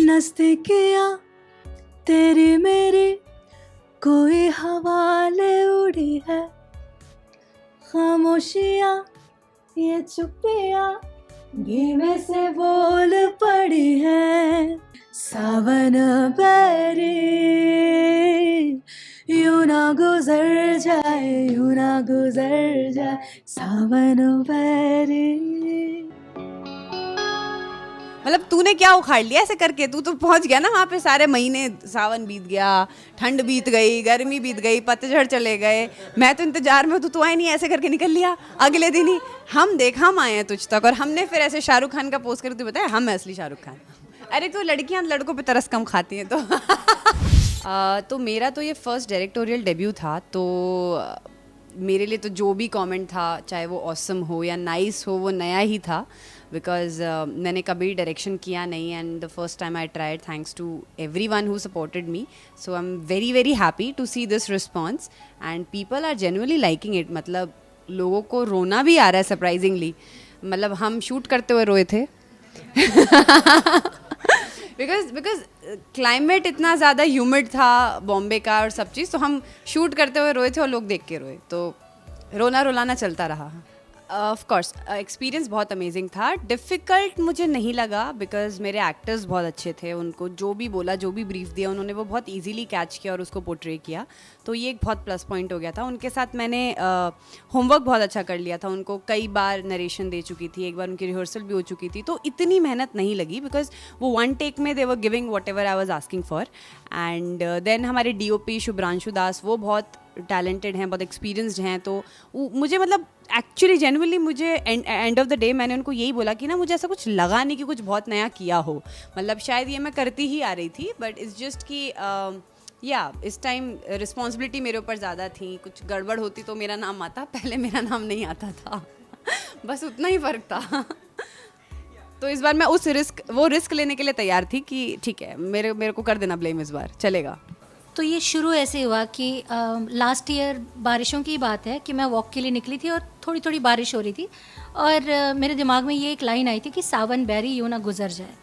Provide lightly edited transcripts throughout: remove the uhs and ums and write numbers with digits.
नज़दीकियाँ तेरी मेरी कोई हवाले उड़ी है, खामोशियाँ ये चुप्पियाँ धीमे से बोल पड़ी है। सावन बैरी यूं ना गुजर जाए, यूं ना गुजर जाए सावन बैरी। मतलब तूने क्या उखाड़ लिया ऐसे करके? तू तो पहुंच गया ना वहाँ पे, सारे महीने, सावन बीत गया, ठंड बीत गई, गर्मी बीत गई, पतझड़ चले गए, मैं तो इंतजार में हूँ, तू आए नहीं, ऐसे करके निकल लिया अगले दिन ही। हम आए हैं तुझ तक, और हमने फिर ऐसे शाहरुख खान का पोस्ट करके बताया हम है असली शाहरुख खान। अरे तो लड़कियाँ लड़कों पे तरस कम खाती हैं तो तो मेरा तो ये फर्स्ट डायरेक्टोरियल डेब्यू था, तो मेरे लिए तो जो भी कमेंट था, चाहे वो ऑसम हो या नाइस हो, वो नया ही था, बिकॉज मैंने कभी डायरेक्शन किया नहीं, and the first time I tried, thanks to everyone who supported me, so I am very very happy to see this response, and people are genuinely liking it. मतलब लोगों को रोना भी आ रहा है सरप्राइजिंगली, मतलब हम शूट करते हुए रोए थे बिकॉज क्लाइमेट इतना ज़्यादा ह्यूमिड था बॉम्बे का और सब चीज़, तो हम शूट करते हुए रोए थे और लोग देख के रोए, तो रोना रुलाना चलता रहा। ऑफ कोर्स एक्सपीरियंस बहुत अमेजिंग था। डिफ़िकल्ट मुझे नहीं लगा बिकॉज मेरे एक्टर्स बहुत अच्छे थे, उनको जो भी बोला, जो भी ब्रीफ दिया, उन्होंने वो बहुत इजीली कैच किया और उसको पोर्ट्रे किया, तो ये एक बहुत प्लस पॉइंट हो गया था। उनके साथ मैंने होमवर्क बहुत अच्छा कर लिया था, उनको कई बार नरेशन दे चुकी थी, एक बार उनकी रिहर्सल भी हो चुकी थी, तो इतनी मेहनत नहीं लगी बिकॉज वो वन टेक में they were giving whatever I was asking for. And then हमारे DOP शुभ्रांशु दास, वो बहुत टैलेंटेड हैं, बहुत एक्सपीरियंसड हैं, तो मुझे मतलब एक्चुअली जेन्युइनली मुझे एंड ऑफ द डे मैंने उनको यही बोला कि ना मुझे ऐसा कुछ लगा नहीं कि कुछ बहुत नया किया हो, मतलब शायद ये मैं करती ही आ रही थी, बट इट्स जस्ट कि या इस टाइम रिस्पॉन्सिबिलिटी मेरे ऊपर ज़्यादा थी, कुछ गड़बड़ होती तो मेरा नाम आता, पहले मेरा नाम नहीं आता था बस उतना ही फ़र्क था तो इस बार मैं वो रिस्क लेने के लिए तैयार थी कि ठीक है, मेरे को कर देना ब्लेम, इस बार चलेगा। तो ये शुरू ऐसे हुआ कि लास्ट ईयर बारिशों की बात है कि मैं वॉक के लिए निकली थी और थोड़ी थोड़ी बारिश हो रही थी, और मेरे दिमाग में ये एक लाइन आई थी कि सावन बैरी यूँ ना गुजर जाए,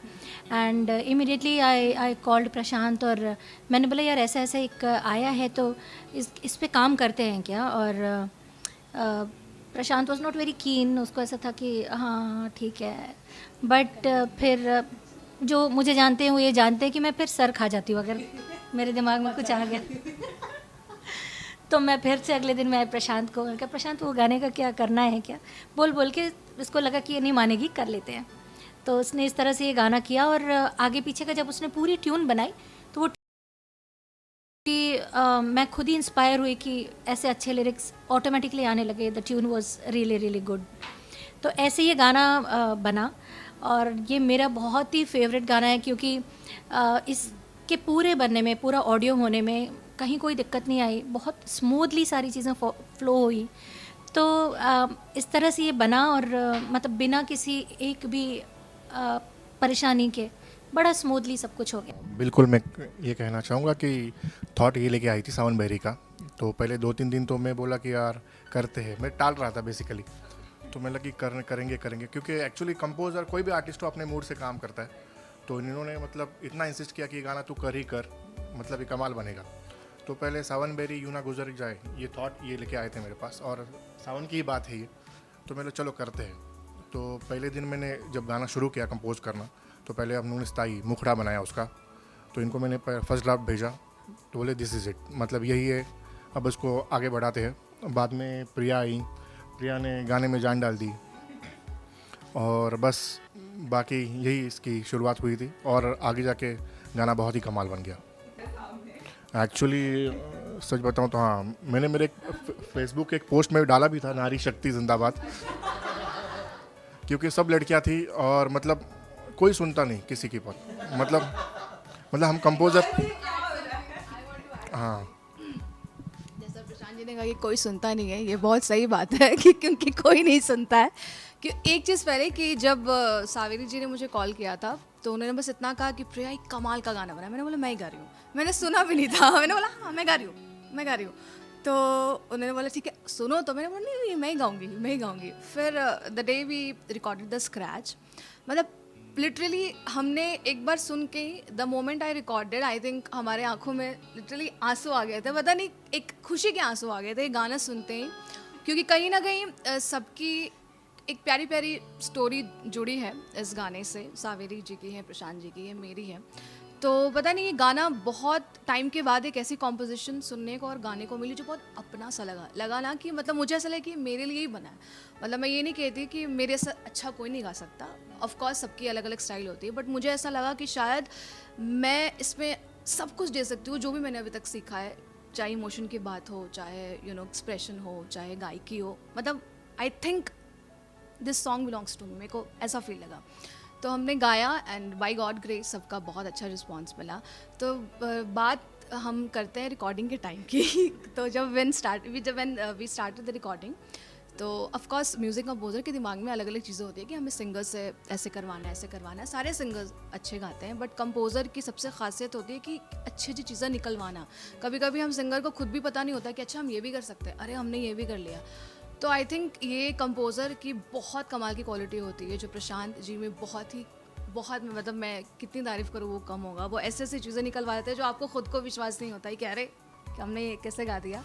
एंड इमिडिएटली आई कॉल्ड प्रशांत, और मैंने बोला यार ऐसा ऐसा एक आया है, तो इस पे काम करते हैं क्या? और प्रशांत वॉज नॉट वेरी कीन, उसको ऐसा था कि हाँ ठीक है, बट फिर जो मुझे जानते हैं वो ये जानते हैं कि मैं फिर सर खा जाती हूँ अगर मेरे दिमाग में कुछ आ गया तो मैं फिर से अगले दिन मैं प्रशांत को कहा, प्रशांत वो गाने का क्या करना है क्या, बोल के इसको लगा कि ये नहीं मानेगी, कर लेते हैं, तो उसने इस तरह से ये गाना किया, और आगे पीछे का जब उसने पूरी ट्यून बनाई तो वो मैं खुद ही इंस्पायर हुई कि ऐसे अच्छे लिरिक्स ऑटोमेटिकली आने लगे, the tune was really really good, तो ऐसे ये गाना बना, और ये मेरा बहुत ही फेवरेट गाना है क्योंकि इसके पूरे बनने में, पूरा ऑडियो होने में कहीं कोई दिक्कत नहीं आई, बहुत स्मूथली सारी चीज़ें फ्लो हुई, तो इस तरह से ये बना, और मतलब बिना किसी एक भी परेशानी के बड़ा स्मूथली सब कुछ हो गया। बिल्कुल, मैं ये कहना चाहूँगा कि थॉट ये लेके आई थी सावन बहरी का, तो पहले 2-3 दिन तो मैं बोला कि यार करते हैं, मैं टाल रहा था बेसिकली, तो मैं लगी करेंगे क्योंकि एक्चुअली कंपोज़र कोई भी आर्टिस्ट तो अपने मूड से काम करता है, तो इन्होंने मतलब इतना इंसिस्ट किया कि ये गाना तू कर ही कर, मतलब ये कमाल बनेगा, तो पहले सावन बेरी यूँ ना गुजर जाए ये थॉट ये लेके आए थे मेरे पास, और सावन की ही बात है ये, तो मैंने चलो करते हैं। तो पहले दिन मैंने जब गाना शुरू किया कंपोज करना, तो पहले हम लोगों ने स्थाई मुखड़ा बनाया उसका, तो इनको मैंने फर्स्ट ड्राफ्ट भेजा, तो बोले दिस इज़ इट, मतलब यही है, अब इसको आगे बढ़ाते हैं। बाद में प्रिया आई, प्रिया ने गाने में जान डाल दी, और बस बाकी यही इसकी शुरुआत हुई थी, और आगे जाके गाना बहुत ही कमाल बन गया। एक्चुअली सच बताऊं तो हाँ, मैंने मेरे फेसबुक के एक पोस्ट में डाला भी था, नारी शक्ति जिंदाबाद, क्योंकि सब लड़कियां थी और मतलब कोई सुनता नहीं किसी की बात, मतलब हम कंपोज़र, हाँ जैसा प्रशांत जी ने कहा कि कोई सुनता नहीं है, ये बहुत सही बात है कि क्योंकि कोई नहीं सुनता है। कि एक चीज़ पहले कि जब सावेरी जी ने मुझे कॉल किया था तो उन्होंने बस इतना कहा कि प्रिया एक कमाल का गाना बना, मैंने बोला मैं ही गा रही हूँ, मैंने सुना भी नहीं था, मैंने बोला हाँ मैं गा रही हूँ, तो उन्होंने बोला ठीक है सुनो, तो मैंने बोला नहीं मैं ही गाऊंगी। फिर the day we recorded the scratch, मतलब लिटरली हमने एक बार सुन के ही the moment I recorded, I think हमारे आंखों में लिटरली आंसू आ गए थे, पता नहीं एक खुशी के आंसू आ गए थे गाना सुनते ही, क्योंकि कहीं ना कहीं सबकी एक प्यारी प्यारी स्टोरी जुड़ी है इस गाने से। सावेरी जी की है, प्रशांत जी की है, मेरी है। तो पता नहीं ये गाना बहुत टाइम के बाद एक ऐसी कॉम्पोजिशन सुनने को और गाने को मिली जो बहुत अपना सा लगा ना, कि मतलब मुझे ऐसा लगा कि मेरे लिए ही बना है। मतलब मैं ये नहीं कहती कि मेरे से अच्छा कोई नहीं गा सकता, ऑफ कोर्स सबकी अलग अलग स्टाइल होती है, बट मुझे ऐसा लगा कि शायद मैं इसमें सब कुछ दे सकती हूँ जो भी मैंने अभी तक सीखा है, चाहे इमोशन की बात हो, चाहे एक्सप्रेशन हो, चाहे गायकी हो। मतलब I think this song belongs to me, मेरे को ऐसा फील लगा। तो हमने गाया एंड बाय गॉड ग्रेस सबका बहुत अच्छा रिस्पांस मिला। तो बात हम करते हैं रिकॉर्डिंग के टाइम की। तो जब वी स्टार्टेड द रिकॉर्डिंग, तो ऑफ कोर्स म्यूज़िक कंपोजर के दिमाग में अलग अलग चीज़ें होती है कि हमें सिंगर से ऐसे करवाना है, ऐसे करवाना है। सारे सिंगर्स अच्छे गाते हैं, बट कंपोज़र की सबसे खासियत होती है कि अच्छी अच्छी चीज़ें निकलवाना। कभी कभी हम सिंगर को खुद भी पता नहीं होता कि अच्छा हम ये भी कर सकते हैं, अरे हमने ये भी कर लिया। तो आई थिंक ये कंपोज़र की बहुत कमाल की क्वालिटी होती है, जो प्रशांत जी में बहुत मतलब मैं कितनी तारीफ़ करूँ वो कम होगा। वो ऐसे ऐसी चीज़ें निकलवा देते हैं जो आपको खुद को विश्वास नहीं होता है कि अरे कि हमने ये कैसे गा दिया।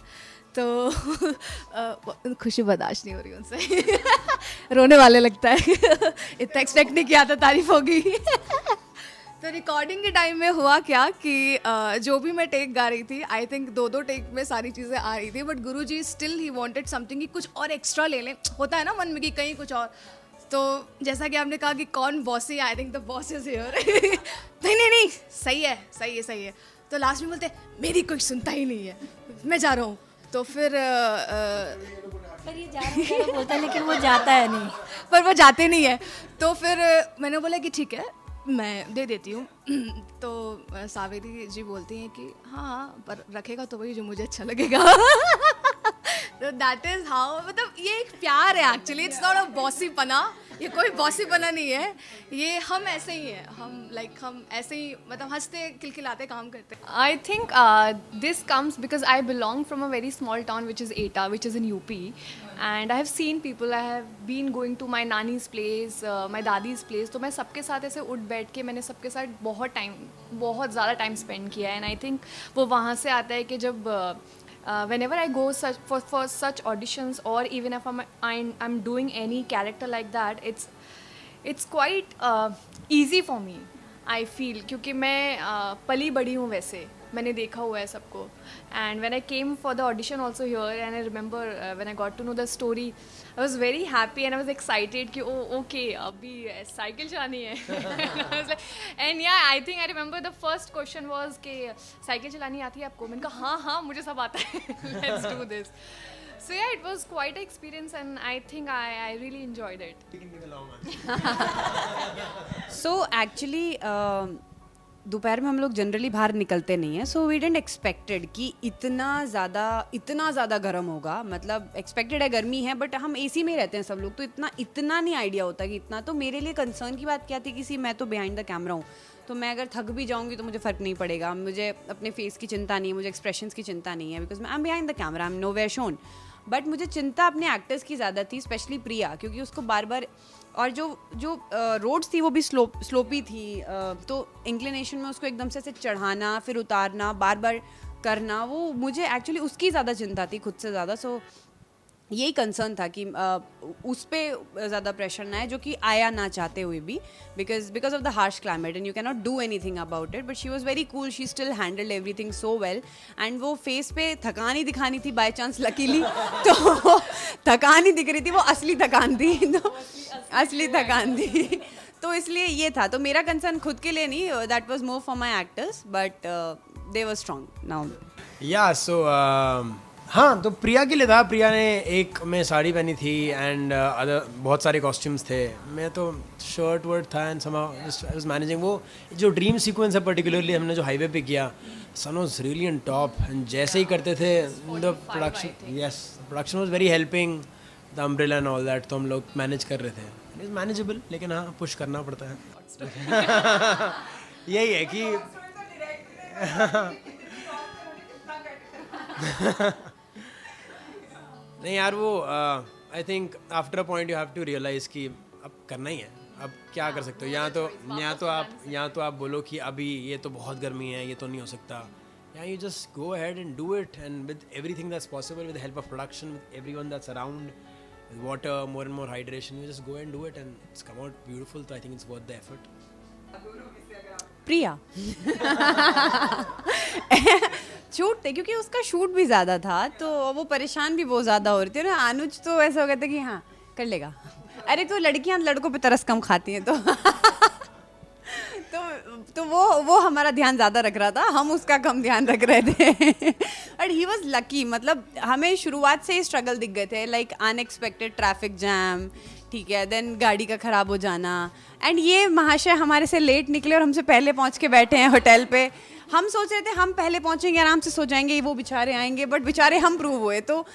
तो खुशी बर्दाश्त नहीं हो रही उनसे। रोने वाले लगता है। इतना एक्सपेक्ट नहीं किया था तारीफ़ होगी। तो रिकॉर्डिंग के टाइम में हुआ क्या कि जो भी मैं टेक गा रही थी, आई थिंक 2 टेक में सारी चीज़ें आ रही थी, but Guruji still he wanted something कि कुछ और एक्स्ट्रा ले लें। होता है ना मन में कि कहीं कुछ और। तो जैसा कि आपने कहा कि कौन bossy, I think the boss is here. नहीं सही है। तो लास्ट में बोलते मेरी कोई सुनता ही नहीं है, मैं जा रहा हूँ। तो फिर पर ये जा रहा बोलता है लेकिन वो जाता है नहीं, पर वो जाते नहीं है। तो फिर मैंने बोला कि ठीक है मैं दे देती हूँ। तो सावेरी जी बोलती हैं कि हाँ पर रखेगा तो वही जो मुझे अच्छा लगेगा। तो दैट इज़ हाउ, मतलब ये एक प्यार है actually, it's not a bossy पना, ये कोई बॉसी पना नहीं है, ये हम ऐसे ही हैं, हम ऐसे ही मतलब हंसते खिलखिलाते काम करते हैं। I think this comes because I belong from a very small town which is Eta, which is in UP, and I have seen people. I have been going to my nani's place, my dadi's place. तो मैं सबके साथ ऐसे उठ बैठ के मैंने सबके साथ बहुत ज़्यादा टाइम स्पेंड किया है, and I think वो वहाँ से आता है कि जब whenever I go for such auditions, or even if I'm doing any character like that, it's quite easy for me, I feel, क्योंकि मैं पली बड़ी हूँ वैसे, मैंने देखा हुआ है सबको। And when I came for the audition also here, and I remember when I got to know the story, I was very happy and I was excited कि okay अभी साइकिल चलानी है। And yeah, I think I remember the first question was कि cycle चलानी आती है आपको? मैंने कहा हाँ मुझे सब आता है। Let's do this. So yeah, it was quite an experience and I think I really enjoyed it. So actually दोपहर में हम लोग जनरली बाहर निकलते नहीं हैं, सो वी डेंट एक्सपेक्टेड कि इतना ज़्यादा गर्म होगा। मतलब एक्सपेक्टेड है गर्मी है, बट हम एसी में ही रहते हैं सब लोग, तो इतना नहीं आइडिया होता कि इतना। तो मेरे लिए कंसर्न की बात क्या थी कि मैं तो बिहाइंड द कैमरा हूँ, तो मैं अगर थक भी जाऊँगी तो मुझे फ़र्क नहीं पड़ेगा, मुझे अपने फेस की चिंता नहीं है, मुझे एक्सप्रेशंस की चिंता नहीं है, because I am behind the camera, I am nowhere shown. But मुझे चिंता अपने एक्टर्स की ज़्यादा थी, स्पेशली प्रिया, क्योंकि उसको बार बार, और जो रोड्स थी वो भी स्लोपी थी, तो इंक्लिनेशन में उसको एकदम से ऐसे चढ़ाना फिर उतारना बार बार करना, वो मुझे एक्चुअली उसकी ज़्यादा चिंता थी खुद से ज़्यादा। सो यही कंसर्न था कि उस पर ज़्यादा प्रेशर ना है, जो कि आया ना चाहते हुए भी, because of the harsh climate and you can not do anything about it. But she was very cool, she still handled everything so well. And वो फेस पे थकान ही दिखानी थी बाई चांस लकीली, तो थकान ही दिख रही थी, वो असली थकान थी, तो असली थकान थी। तो इसलिए ये था, तो मेरा कंसर्न खुद के लिए नहीं, that was more for my actors, but they were strong now. या सो हाँ, तो प्रिया के लिए था। प्रिया ने एक में साड़ी पहनी थी एंड अदर बहुत सारे कॉस्ट्यूम्स थे, मैं तो शर्ट वर्ट था and somehow I was managing. वो जो ड्रीम सीक्वेंस है पर्टिकुलरली हमने जो हाईवे पे किया, sun was really on top, and जैसे ही करते थे the production was very helping, the umbrella and all that, तो हम लोग मैनेज कर रहे थे। इट इज़ मैनेजेबल, लेकिन हाँ पुश करना पड़ता है। यही है कि नहीं यार, वो I think after a point you have to realise कि अब करना ही है, अब क्या कर सकते हो, यहाँ तो आप बोलो कि अभी ये तो बहुत गर्मी है, ये तो नहीं हो सकता. Yeah, you just go ahead and do it, and with everything that's possible, with the help of production, with everyone that's around, with water, more and more hydration, you just go and do it, and it's come out beautiful. So I think it's worth the effort. Priya shoot थे क्योंकि उसका shoot भी ज़्यादा था तो वो परेशान भी बहुत ज़्यादा हो रही थी ना. अनुज तो ऐसा हो गया था कि हाँ कर लेगा. अरे तो लड़कियां लड़कों पे तरस कम खाती हैं तो वो हमारा ध्यान ज़्यादा रख रहा था, हम उसका कम ध्यान रख रहे थे. But he was lucky. मतलब हमें शुरुआत से ही स्ट्रगल दिख गए थे, लाइक अनएक्सपेक्टेड ट्रैफिक जैम, ठीक है, देन गाड़ी का ख़राब हो जाना. एंड ये महाशय हमारे से लेट निकले और हमसे पहले पहुंच के बैठे हैं होटल पे. हम सोच रहे थे हम पहले पहुंचेंगे, आराम से सो जाएंगे, वो बेचारे आएंगे, बट बेचारे हम प्रूव हुए. तो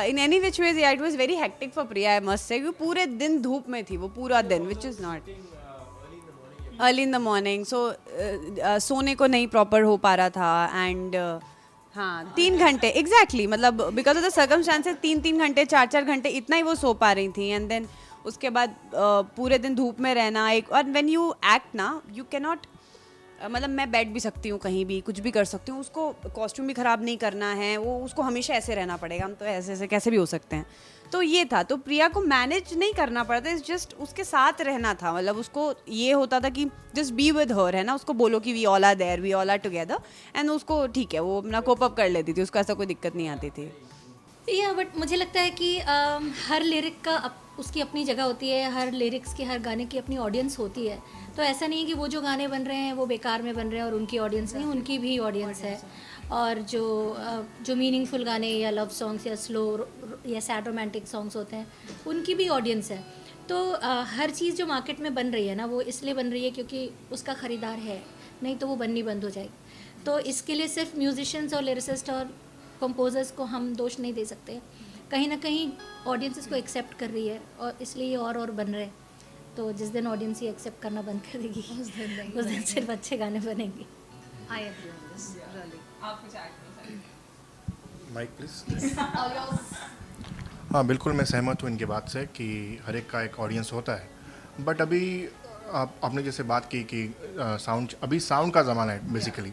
in any which ways it was very hectic for Priya, I must say. क्योंकि पूरे दिन धूप में थी वो, पूरा दिन, which is not early in the morning. So सोने को नहीं प्रॉपर हो पा रहा था. एंड हाँ 3 घंटे एग्जैक्टली, मतलब बिकॉज ऑफ द सर्कमस्टांसेस 3 घंटे 4 घंटे इतना ही वो सो पा रही थी. एंड देन उसके बाद पूरे दिन धूप में रहना एक. और व्हेन यू एक्ट ना, यू कैन नॉट, मतलब मैं बैठ भी सकती हूँ कहीं भी, कुछ भी कर सकती हूँ, उसको कॉस्ट्यूम भी ख़राब नहीं करना है, वो उसको हमेशा ऐसे रहना पड़ेगा. हम तो ऐसे ऐसे कैसे भी हो सकते हैं. तो ये था. तो प्रिया को मैनेज नहीं करना पड़ता, इट्स जस्ट उसके साथ रहना था. मतलब उसको ये होता था कि जस्ट बी विद हर, है ना, उसको बोलो कि we all are there, we all are together, and उसको ठीक है, वो अपना कोप अप कर लेती थी, उसको ऐसा कोई दिक्कत नहीं आती थी. या बट मुझे लगता है कि हर लिरिक का उसकी अपनी जगह होती है, हर लिरिक्स की, हर गाने की अपनी ऑडियंस होती है. तो ऐसा नहीं है कि वो जो गाने बन रहे हैं वो बेकार में बन रहे हैं और उनकी ऑडियंस नहीं, उनकी भी ऑडियंस है. और जो मीनिंगफुल गाने या लव सॉन्ग्स या स्लो या सैड रोमांटिक सॉन्ग्स होते हैं, उनकी भी ऑडियंस है. तो हर चीज़ जो मार्केट में बन रही है ना, वो इसलिए बन रही है क्योंकि उसका ख़रीदार है, नहीं तो वो बननी बंद हो जाएगी. तो इसके लिए सिर्फ म्यूजिशियंस और लिरिसिस्ट और कंपोजर्स को हम दोष नहीं दे सकते. कहीं ना कहीं ऑडियंस इसको एक्सेप्ट कर रही है और इसलिए ये और बन रहे हैं. तो जिस दिन ऑडियंस ये एक्सेप्ट करना बंद कर देगी उस दिन सिर्फ अच्छे गाने बनेंगे. I agree on this really. Mic please. हाँ बिल्कुल, मैं सहमत हूँ इनकी बात से कि हर एक का एक ऑडियंस होता है. बट अभी आपने जैसे बात की कि साउंड, अभी साउंड का ज़माना है बेसिकली.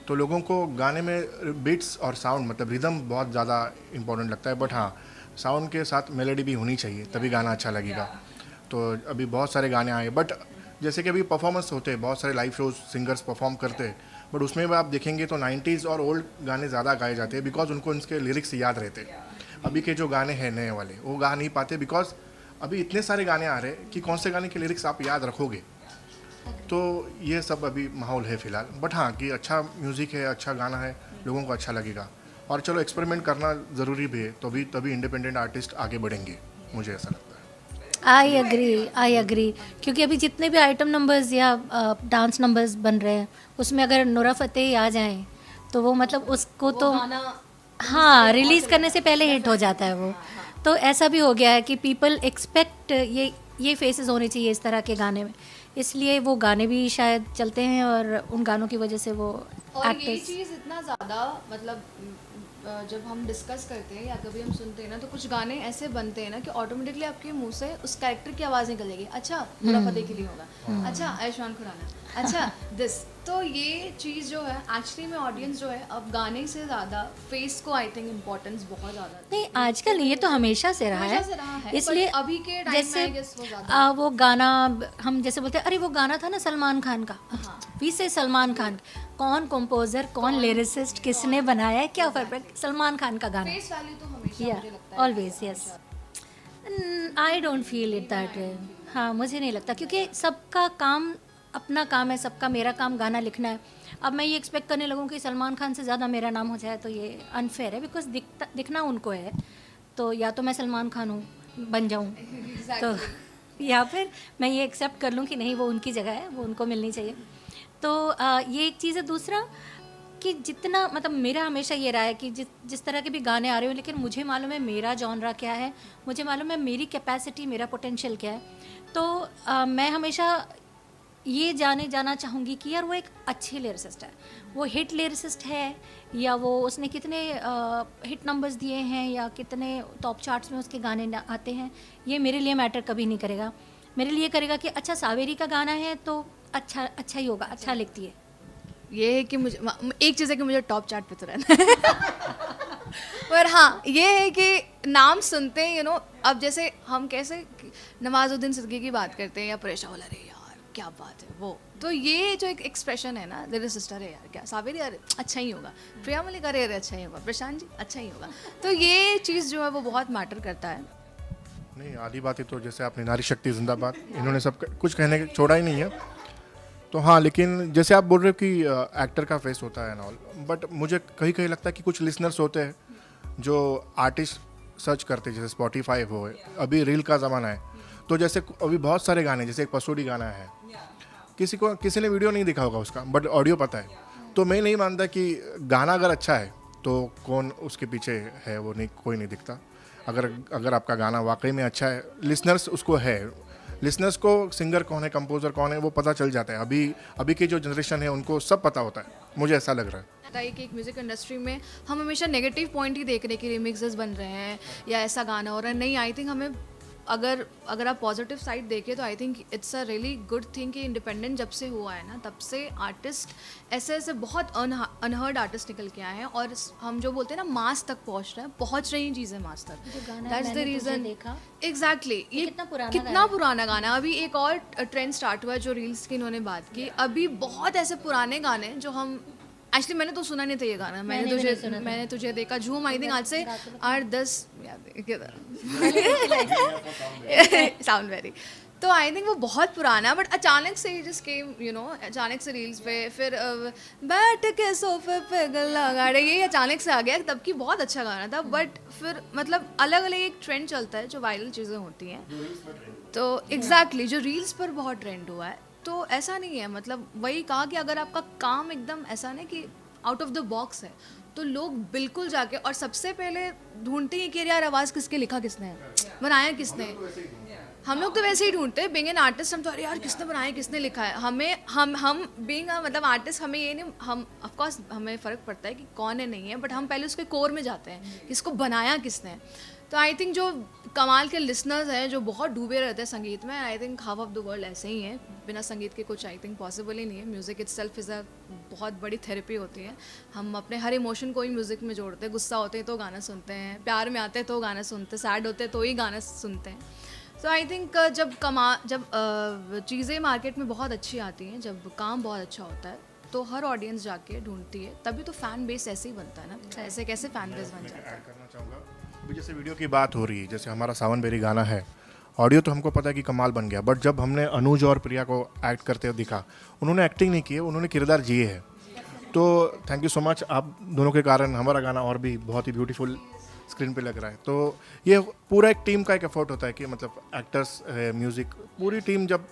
तो लोगों को गाने में बीट्स और साउंड, मतलब रिदम बहुत ज़्यादा इम्पोर्टेंट लगता है. बट हाँ, साउंड के साथ मेलोडी भी होनी चाहिए, तभी गाना अच्छा लगेगा. तो अभी बहुत सारे गाने आए, बट जैसे कि अभी परफॉर्मेंस होते हैं, बहुत सारे लाइव शोज सिंगर्स परफॉर्म करते हैं, बट उसमें भी आप देखेंगे तो 90s और ओल्ड गाने ज़्यादा गाए जाते हैं, बिकॉज उनको उनके लिरिक्स याद रहते हैं. अभी के जो गाने हैं नए वाले, वो गा नहीं पाते, बिकॉज अभी इतने सारे गाने आ रहे हैं कि कौन से गाने के लिरिक्स आप याद रखोगे. तो ये सब अभी माहौल है फ़िलहाल. बट हाँ, कि अच्छा म्यूज़िक है, अच्छा गाना है, लोगों को अच्छा लगेगा. और चलो एक्सपेरिमेंट करना ज़रूरी भी है, तो तभी इंडिपेंडेंट आर्टिस्ट आगे बढ़ेंगे, मुझे ऐसा लगता है. I agree. क्योंकि अभी जितने भी आइटम नंबर्स या डांस नंबर्स बन रहे हैं, उसमें अगर नूरा फतेही आ जाएं तो वो मतलब उसको तो हाँ रिलीज़ करने से पहले हिट हो जाता है वो. तो ऐसा भी हो गया है कि पीपल एक्सपेक्ट ये फेसेस होने चाहिए इस तरह के गाने में, इसलिए वो गाने भी शायद चलते हैं और उन गानों की वजह से वो और ये एक्टर्स. चीज़ इतना ज़्यादा, मतलब जब हम डिस्कस करते हैं या कभी हम सुनते हैं ना, तो कुछ गाने ऐसे बनते हैं ना कि ऑटोमेटिकली आपके मुंह से उस कैरेक्टर की आवाज़ निकलेगी. अच्छा नूरा फतेही के लिए होगा, अच्छा आयुष्मान खुराना, अच्छा दिस. तो ये चीज़ जो है एक्चुअली में ऑडियंस जो है अब गाने से ज़्यादा फेस को आई थिंक इम्पोर्टेंस बहुत ज़्यादा. नहीं, आजकल ये तो हमेशा से रहा हमेशा से रहा है, है, इसलिए but अभी के टाइम जैसे में I guess वो ज़्यादा. वो गाना हम जैसे बोलते हैं, अरे वो गाना था ना सलमान खान का, वी से सलमान खान. कौन कंपोजर, कौन लिरिसिस्ट, किसने बनाया है, क्या फर्क है, सलमान खान का गाना. फेस वैल्यू तो हमेशा या मुझे लगता है always yes. I don't feel it that way. हाँ, मुझे नहीं लगता, क्योंकि सबका काम अपना काम है, सबका. मेरा काम गाना लिखना है. अब मैं ये एक्सपेक्ट करने लगूँ कि सलमान खान से ज़्यादा मेरा नाम हो जाए तो ये अनफेयर है, बिकॉज दिखना उनको है. तो या तो मैं सलमान खान हूँ बन जाऊँ, तो या फिर मैं ये एक्सेप्ट कर लूँ कि नहीं वो उनकी जगह है, वो उनको मिलनी चाहिए. तो ये एक चीज़ है. दूसरा कि जितना, मतलब मेरा हमेशा ये रहा है कि जिस तरह के भी गाने आ रहे हो, लेकिन मुझे मालूम है मेरा जॉनरा क्या है, मुझे मालूम है मेरी कैपेसिटी, मेरा पोटेंशियल क्या है. तो मैं हमेशा ये जाना चाहूँगी कि यार वो एक अच्छी लिरिसिस्ट है, वो हिट लिरिसिस्ट है, या वो उसने कितने हिट नंबर्स दिए हैं या कितने टॉप चार्ट्स में उसके गाने आते हैं, ये मेरे लिए मैटर कभी नहीं करेगा. मेरे लिए करेगा कि अच्छा सावेरी का गाना है तो अच्छा ही होगा, अच्छा लिखती है। ये है कि मुझे एक चीज़ है कि मुझे टॉप चार्ट पे तो रहना है पर हाँ ये है कि नाम सुनते हैं अब जैसे हम कैसे नवाजुद्दीन सिद्दीकी की बात करते हैं या परेशान वाला, अरे यार क्या बात है वो, तो ये जो एक एक्सप्रेशन है ना, तेरे सिस्टर है यार क्या सावेरी, अरे अच्छा ही होगा, प्रिया मलिक अरे अरे अच्छा ही होगा, प्रशांत जी अच्छा ही होगा, तो ये चीज़ जो है वो बहुत मैटर करता है। नहीं, आधी बात है तो जैसे आपने नारी शक्ति जिंदाबाद, इन्होंने सब कुछ कहने के छोड़ा ही नहीं है, तो हाँ। लेकिन जैसे आप बोल रहे हो कि एक्टर का फेस होता है ना ऑल, बट मुझे कहीं कहीं लगता है कि कुछ लिसनर्स होते हैं जो आर्टिस्ट सर्च करते हैं, जैसे स्पॉटिफाई हो, अभी रील का ज़माना है, तो जैसे अभी बहुत सारे गाने, जैसे एक पसूडी गाना है, किसी ने वीडियो नहीं देखा होगा उसका, बट ऑडियो पता है, तो मैं नहीं मानता कि गाना अगर अच्छा है तो कौन उसके पीछे है वो नहीं, कोई नहीं दिखता। अगर आपका गाना वाकई में अच्छा है, लिसनर्स उसको है, लिसनर्स को सिंगर कौन है, कंपोजर कौन है वो पता चल जाता है। अभी की जो जनरेशन है उनको सब पता होता है, मुझे ऐसा लग रहा है। कि एक म्यूज़िक इंडस्ट्री में हम हमेशा नेगेटिव पॉइंट ही देख रहे हैं कि रिमिक्सेस बन रहे हैं या ऐसा गाना हो रहा है, नहीं। आई थिंक हमें अगर आप पॉजिटिव साइड देखें तो I think it's a really good thing कि इंडिपेंडेंट जब से हुआ है ना, तब से आर्टिस्ट ऐसे बहुत अनहर्ड आर्टिस्ट निकल के आए हैं, और हम जो बोलते हैं ना मास तक पहुंच रहे हैं, पहुंच रही चीज़ें मास तक। That's the reason. एग्जैक्टली, ये कितना पुराना गाना, अभी एक और ट्रेंड स्टार्ट हुआ है जो रील्स की इन्होंने बात की, अभी बहुत ऐसे पुराने गाने जो हम एक्चुअली मैंने तो सुना नहीं था ये गाना, मैंने तुझे देखा झूम, आई थिंक आज से 8-10 साउंड वेरी, तो आई थिंक वो बहुत पुराना, बट अचानक से ही जस्ट केम अचानक से रील्स पे, फिर बैठ के सोफे पे गल्ला गाड़े, ये अचानक से आ गया, तब की बहुत अच्छा गाना था, बट फिर मतलब अलग अलग एक ट्रेंड चलता है जो वायरल चीज़ें होती हैं, तो एग्जैक्टली जो रील्स पर बहुत ट्रेंड हुआ है, तो ऐसा नहीं है, मतलब वही कहा कि अगर आपका काम एकदम ऐसा नहीं कि आउट ऑफ द बॉक्स है, तो लोग बिल्कुल जाके और सबसे पहले ढूंढते हैं कि यार आवाज़ किसके लिखा, किसने बनाया, किसने। हम लोग तो वैसे ही ढूंढते हैं, बीइंग एन आर्टिस्ट हम तो अरे यार किसने बनाया, किसने लिखा है, हम बीइंग मतलब आर्टिस्ट, हमें ये नहीं, हम ऑफ कोर्स हमें फ़र्क पड़ता है कि कौन है नहीं है, बट हम पहले उसके कोर में जाते हैं कि इसको बनाया किसने। तो आई थिंक जो कमाल के लिसनर्स हैं जो बहुत डूबे रहते हैं संगीत में, I think half of the world ऐसे ही हैं, बिना संगीत के कुछ आई थिंक पॉसिबल ही नहीं है। म्यूज़िक इटसेल्फ इज़ अ बहुत बड़ी थेरेपी होती है, हम अपने हर इमोशन को ही म्यूज़िक में जोड़ते हैं, गुस्सा होते हैं तो गाना सुनते हैं, प्यार में आते हैं तो गाना सुनते हैं, सैड होते हैं तो ही गाना सुनते हैं। सो आई थिंक जब चीज़ें मार्केट में बहुत अच्छी आती हैं, जब काम बहुत अच्छा होता है, तो हर ऑडियंस जाके ढूंढती है, तभी तो फ़ैन बेस ऐसे ही बनता है ना, ऐसे कैसे फ़ैन बेस बन जाता है। करना चाहूँगा अभी जैसे वीडियो की बात हो रही है, जैसे हमारा सावन बेरी गाना है, ऑडियो तो हमको पता है कि कमाल बन गया, बट जब हमने अनुज और प्रिया को एक्ट करते हुए दिखा, उन्होंने एक्टिंग नहीं की है, उन्होंने किरदार जिए है, तो थैंक यू सो मच, आप दोनों के कारण हमारा गाना और भी बहुत ही ब्यूटीफुल स्क्रीन पे लग रहा है। तो ये पूरा एक टीम का एक एफर्ट होता है कि मतलब एक्टर्स है, म्यूज़िक, पूरी टीम जब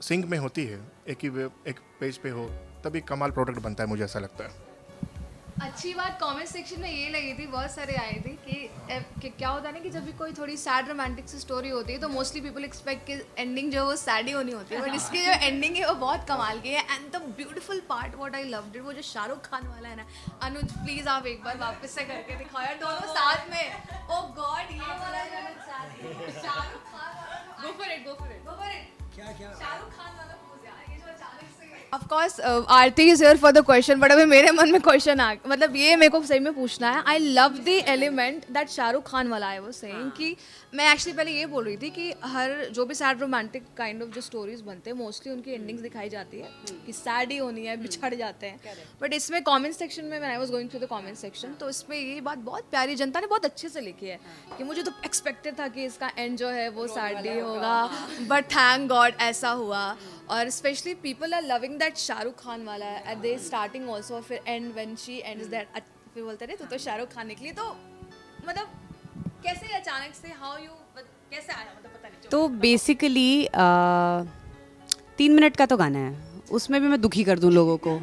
सिंक में होती है, एक पेज पे हो, तभी कमाल प्रोडक्ट बनता है, मुझे ऐसा लगता है। अच्छी बात कमेंट सेक्शन में ये लगी थी, बहुत सारे आए थे कि क्या होता है ना कि जब भी कोई थोड़ी सैड रोमांटिक सी स्टोरी होती है तो मोस्टली पीपल एक्सपेक्ट कि एंडिंग जो है वो सैड ही होनी होती है, बट इसकी जो एंडिंग है वो बहुत कमाल की है। And the beautiful part what I loved it, वो जो शाहरुख खान वाला है ना, अनुज प्लीज आप एक बार वापस से करके दिखाओ यार, दोनों साथ में, ओ गॉड, ये वाला Shahrukh Khan, go for it क्या शाहरुख खान वाला पोज यार, ये जो अचानक से of course Aarti is here for the question, but अभी मेरे मन में क्वेश्चन आ, मतलब ये मेरे को सही में पूछना है। I love the element that Shahrukh Khan वाला है, वो सेइंग कि मैं एक्चुअली पहले ये बोल रही थी कि हर जो भी सैड रोमांटिक काइंड ऑफ जो स्टोरीज बनते हैं मोस्टली उनकी एंडिंग्स दिखाई जाती है कि सैड ही होनी है, बिछड़ जाते हैं, बट इसमें कमेंट सेक्शन में when I was going through the comment section, तो इसमें ये बात बहुत प्यारी, जनता ने बहुत अच्छे से लिखी है कि मुझे तो एक्सपेक्टेड था कि इसका एंड जो है वो सैड ही होगा, बट थैंक गॉड ऐसा हुआ, और specially people are loving that Shahrukh Khan वाला एट द स्टार्टिंग ऑल्सो, फिर and when she ends that, फिर बोलते रहे तो शाहरुख खान निकली, तो मतलब कैसे अचानक से हाउ यू कैसे आया, मतलब पता नहीं। तो बेसिकली 3 मिनट का तो गाना है, उसमें भी मैं दुखी कर दूं लोगों को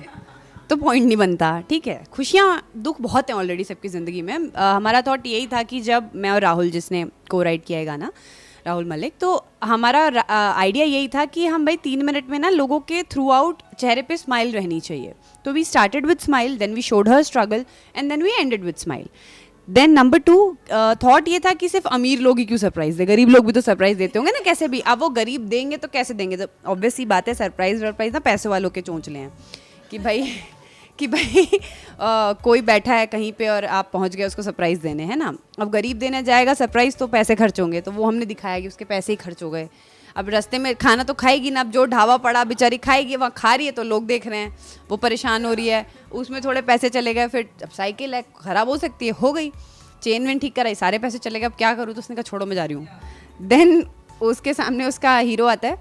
तो पॉइंट नहीं बनता, ठीक है। खुशियाँ दुख बहुत हैं ऑलरेडी सबकी ज़िंदगी में। हमारा थॉट यही था कि जब मैं और राहुल, जिसने को राइट किया है गाना, राहुल मलिक, तो हमारा आइडिया यही था कि हम भाई 3 मिनट में ना लोगों के थ्रू आउट चेहरे पे स्माइल रहनी चाहिए, तो we started with smile, then we showed her struggle and then we ended with smile. Then number 2 thought ये था कि सिर्फ अमीर लोग ही क्यों सरप्राइज दे, गरीब लोग भी तो सरप्राइज देते होंगे ना कैसे भी. अब वो गरीब देंगे तो कैसे देंगे, तो ऑब्वियस सी बात है सरप्राइज वर्प्राइज ना पैसे वालों के चोंचले हैं कि भाई कोई बैठा है कहीं पे और आप पहुंच गए उसको सरप्राइज देने, है ना. अब गरीब देने जाएगा सरप्राइज तो पैसे खर्च होंगे, तो वो हमने दिखाया कि उसके पैसे ही खर्च हो गए. अब रास्ते में खाना तो खाएगी ना, अब जो ढाबा पड़ा बेचारी खाएगी, वहाँ खा रही है तो लोग देख रहे हैं, वो परेशान हो रही है, उसमें थोड़े पैसे चले गए. फिर अब साइकिल है ख़राब हो सकती है, हो गई, चेन वेन ठीक कराई, सारे पैसे चले गए, अब क्या करूँ. तो उसने कहा छोड़ो मैं जा रही हूँ. देन उसके सामने उसका हीरो आता है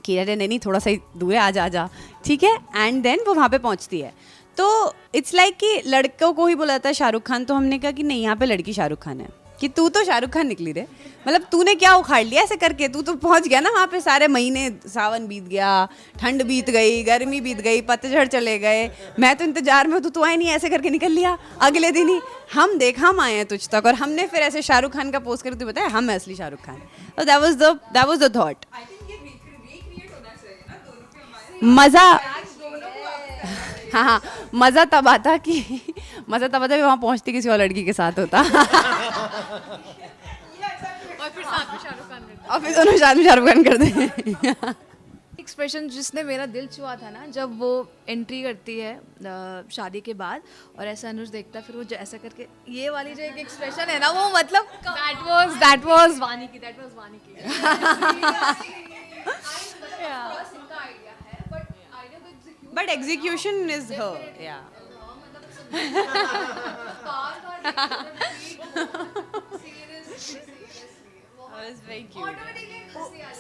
कि अरे नहीं थोड़ा सा ही दूर है, आजा आजा, ठीक है. एंड देन वो वहाँ पे पहुँचती है. तो इट्स लाइक कि लड़कों को ही बुलाता है शाहरुख खान, तो हमने कहा कि नहीं यहाँ पे लड़की शाहरुख खान है, कि तू तो शाहरुख खान निकली रे, मतलब तूने क्या उखाड़ लिया ऐसे करके, तू तो पहुंच गया ना वहाँ पे. सारे महीने, सावन बीत गया, ठंड बीत गई, गर्मी बीत गई, पतझड़ चले गए, मैं तो इंतजार में हूँ, तू आए नहीं, ऐसे करके निकल लिया अगले दिन ही. हम आए हैं तुझ तक, और हमने फिर ऐसे शाहरुख खान का पोस्ट करके बताया हम असली शाहरुख खान. तो दैट वाज द थॉट. मज़ा, हाँ मज़ा तब आता वहाँ पहुँचती किसी और लड़की के साथ होता. और फिर साथ में शाहरुख खान और फिर दोनों साथ में शाहरुख खान कर दें. एक्सप्रेशन जिसने मेरा दिल छुआ था ना, जब वो एंट्री करती है शादी के बाद और ऐसा अनुज देखता है, फिर वो ऐसा करके ये वाली जो एक एक्सप्रेशन है ना, वो मतलब that was Vaniki. But execution is her. Yeah. Was very cute.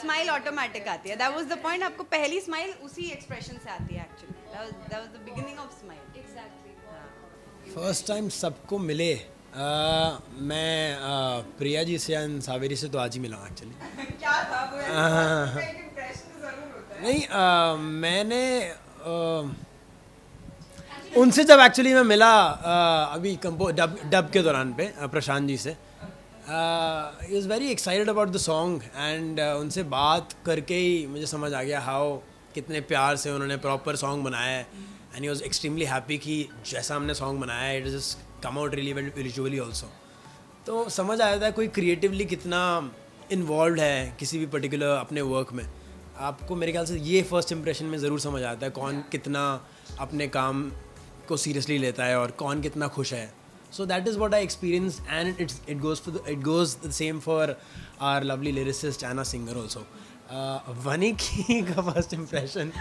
Smile automatic आती है. That was the point. आपको पहली smile उसी expression से आती है actually. That was the beginning of smile. Exactly. First time सबको मिले. मैं प्रिया जी से एंड सावेरी से तो आज ही मिला एक्चुअली. क्या था वो? नहीं मैंने उनसे जब एक्चुअली मैं मिला अभी डब के दौरान पे प्रशांत जी से, he was very excited about the song and उनसे बात करके ही मुझे समझ आ गया हाउ कितने प्यार से उन्होंने प्रॉपर सॉन्ग बनाया है. And he was extremely happy कि जैसा हमने सॉन्ग बनाया है it is just come out really well visually also. तो समझ आया था कोई क्रिएटिवली कितना इन्वॉल्व है किसी भी पर्टिकुलर अपने वर्क में. आपको मेरे ख्याल से ये फर्स्ट इंप्रेशन में ज़रूर समझ आता है कौन कितना अपने काम को सीरियसली लेता है और कौन कितना खुश है. So that is what I experience and it goes the same for our lovely lyricist and a singer also. Vaniki का first impression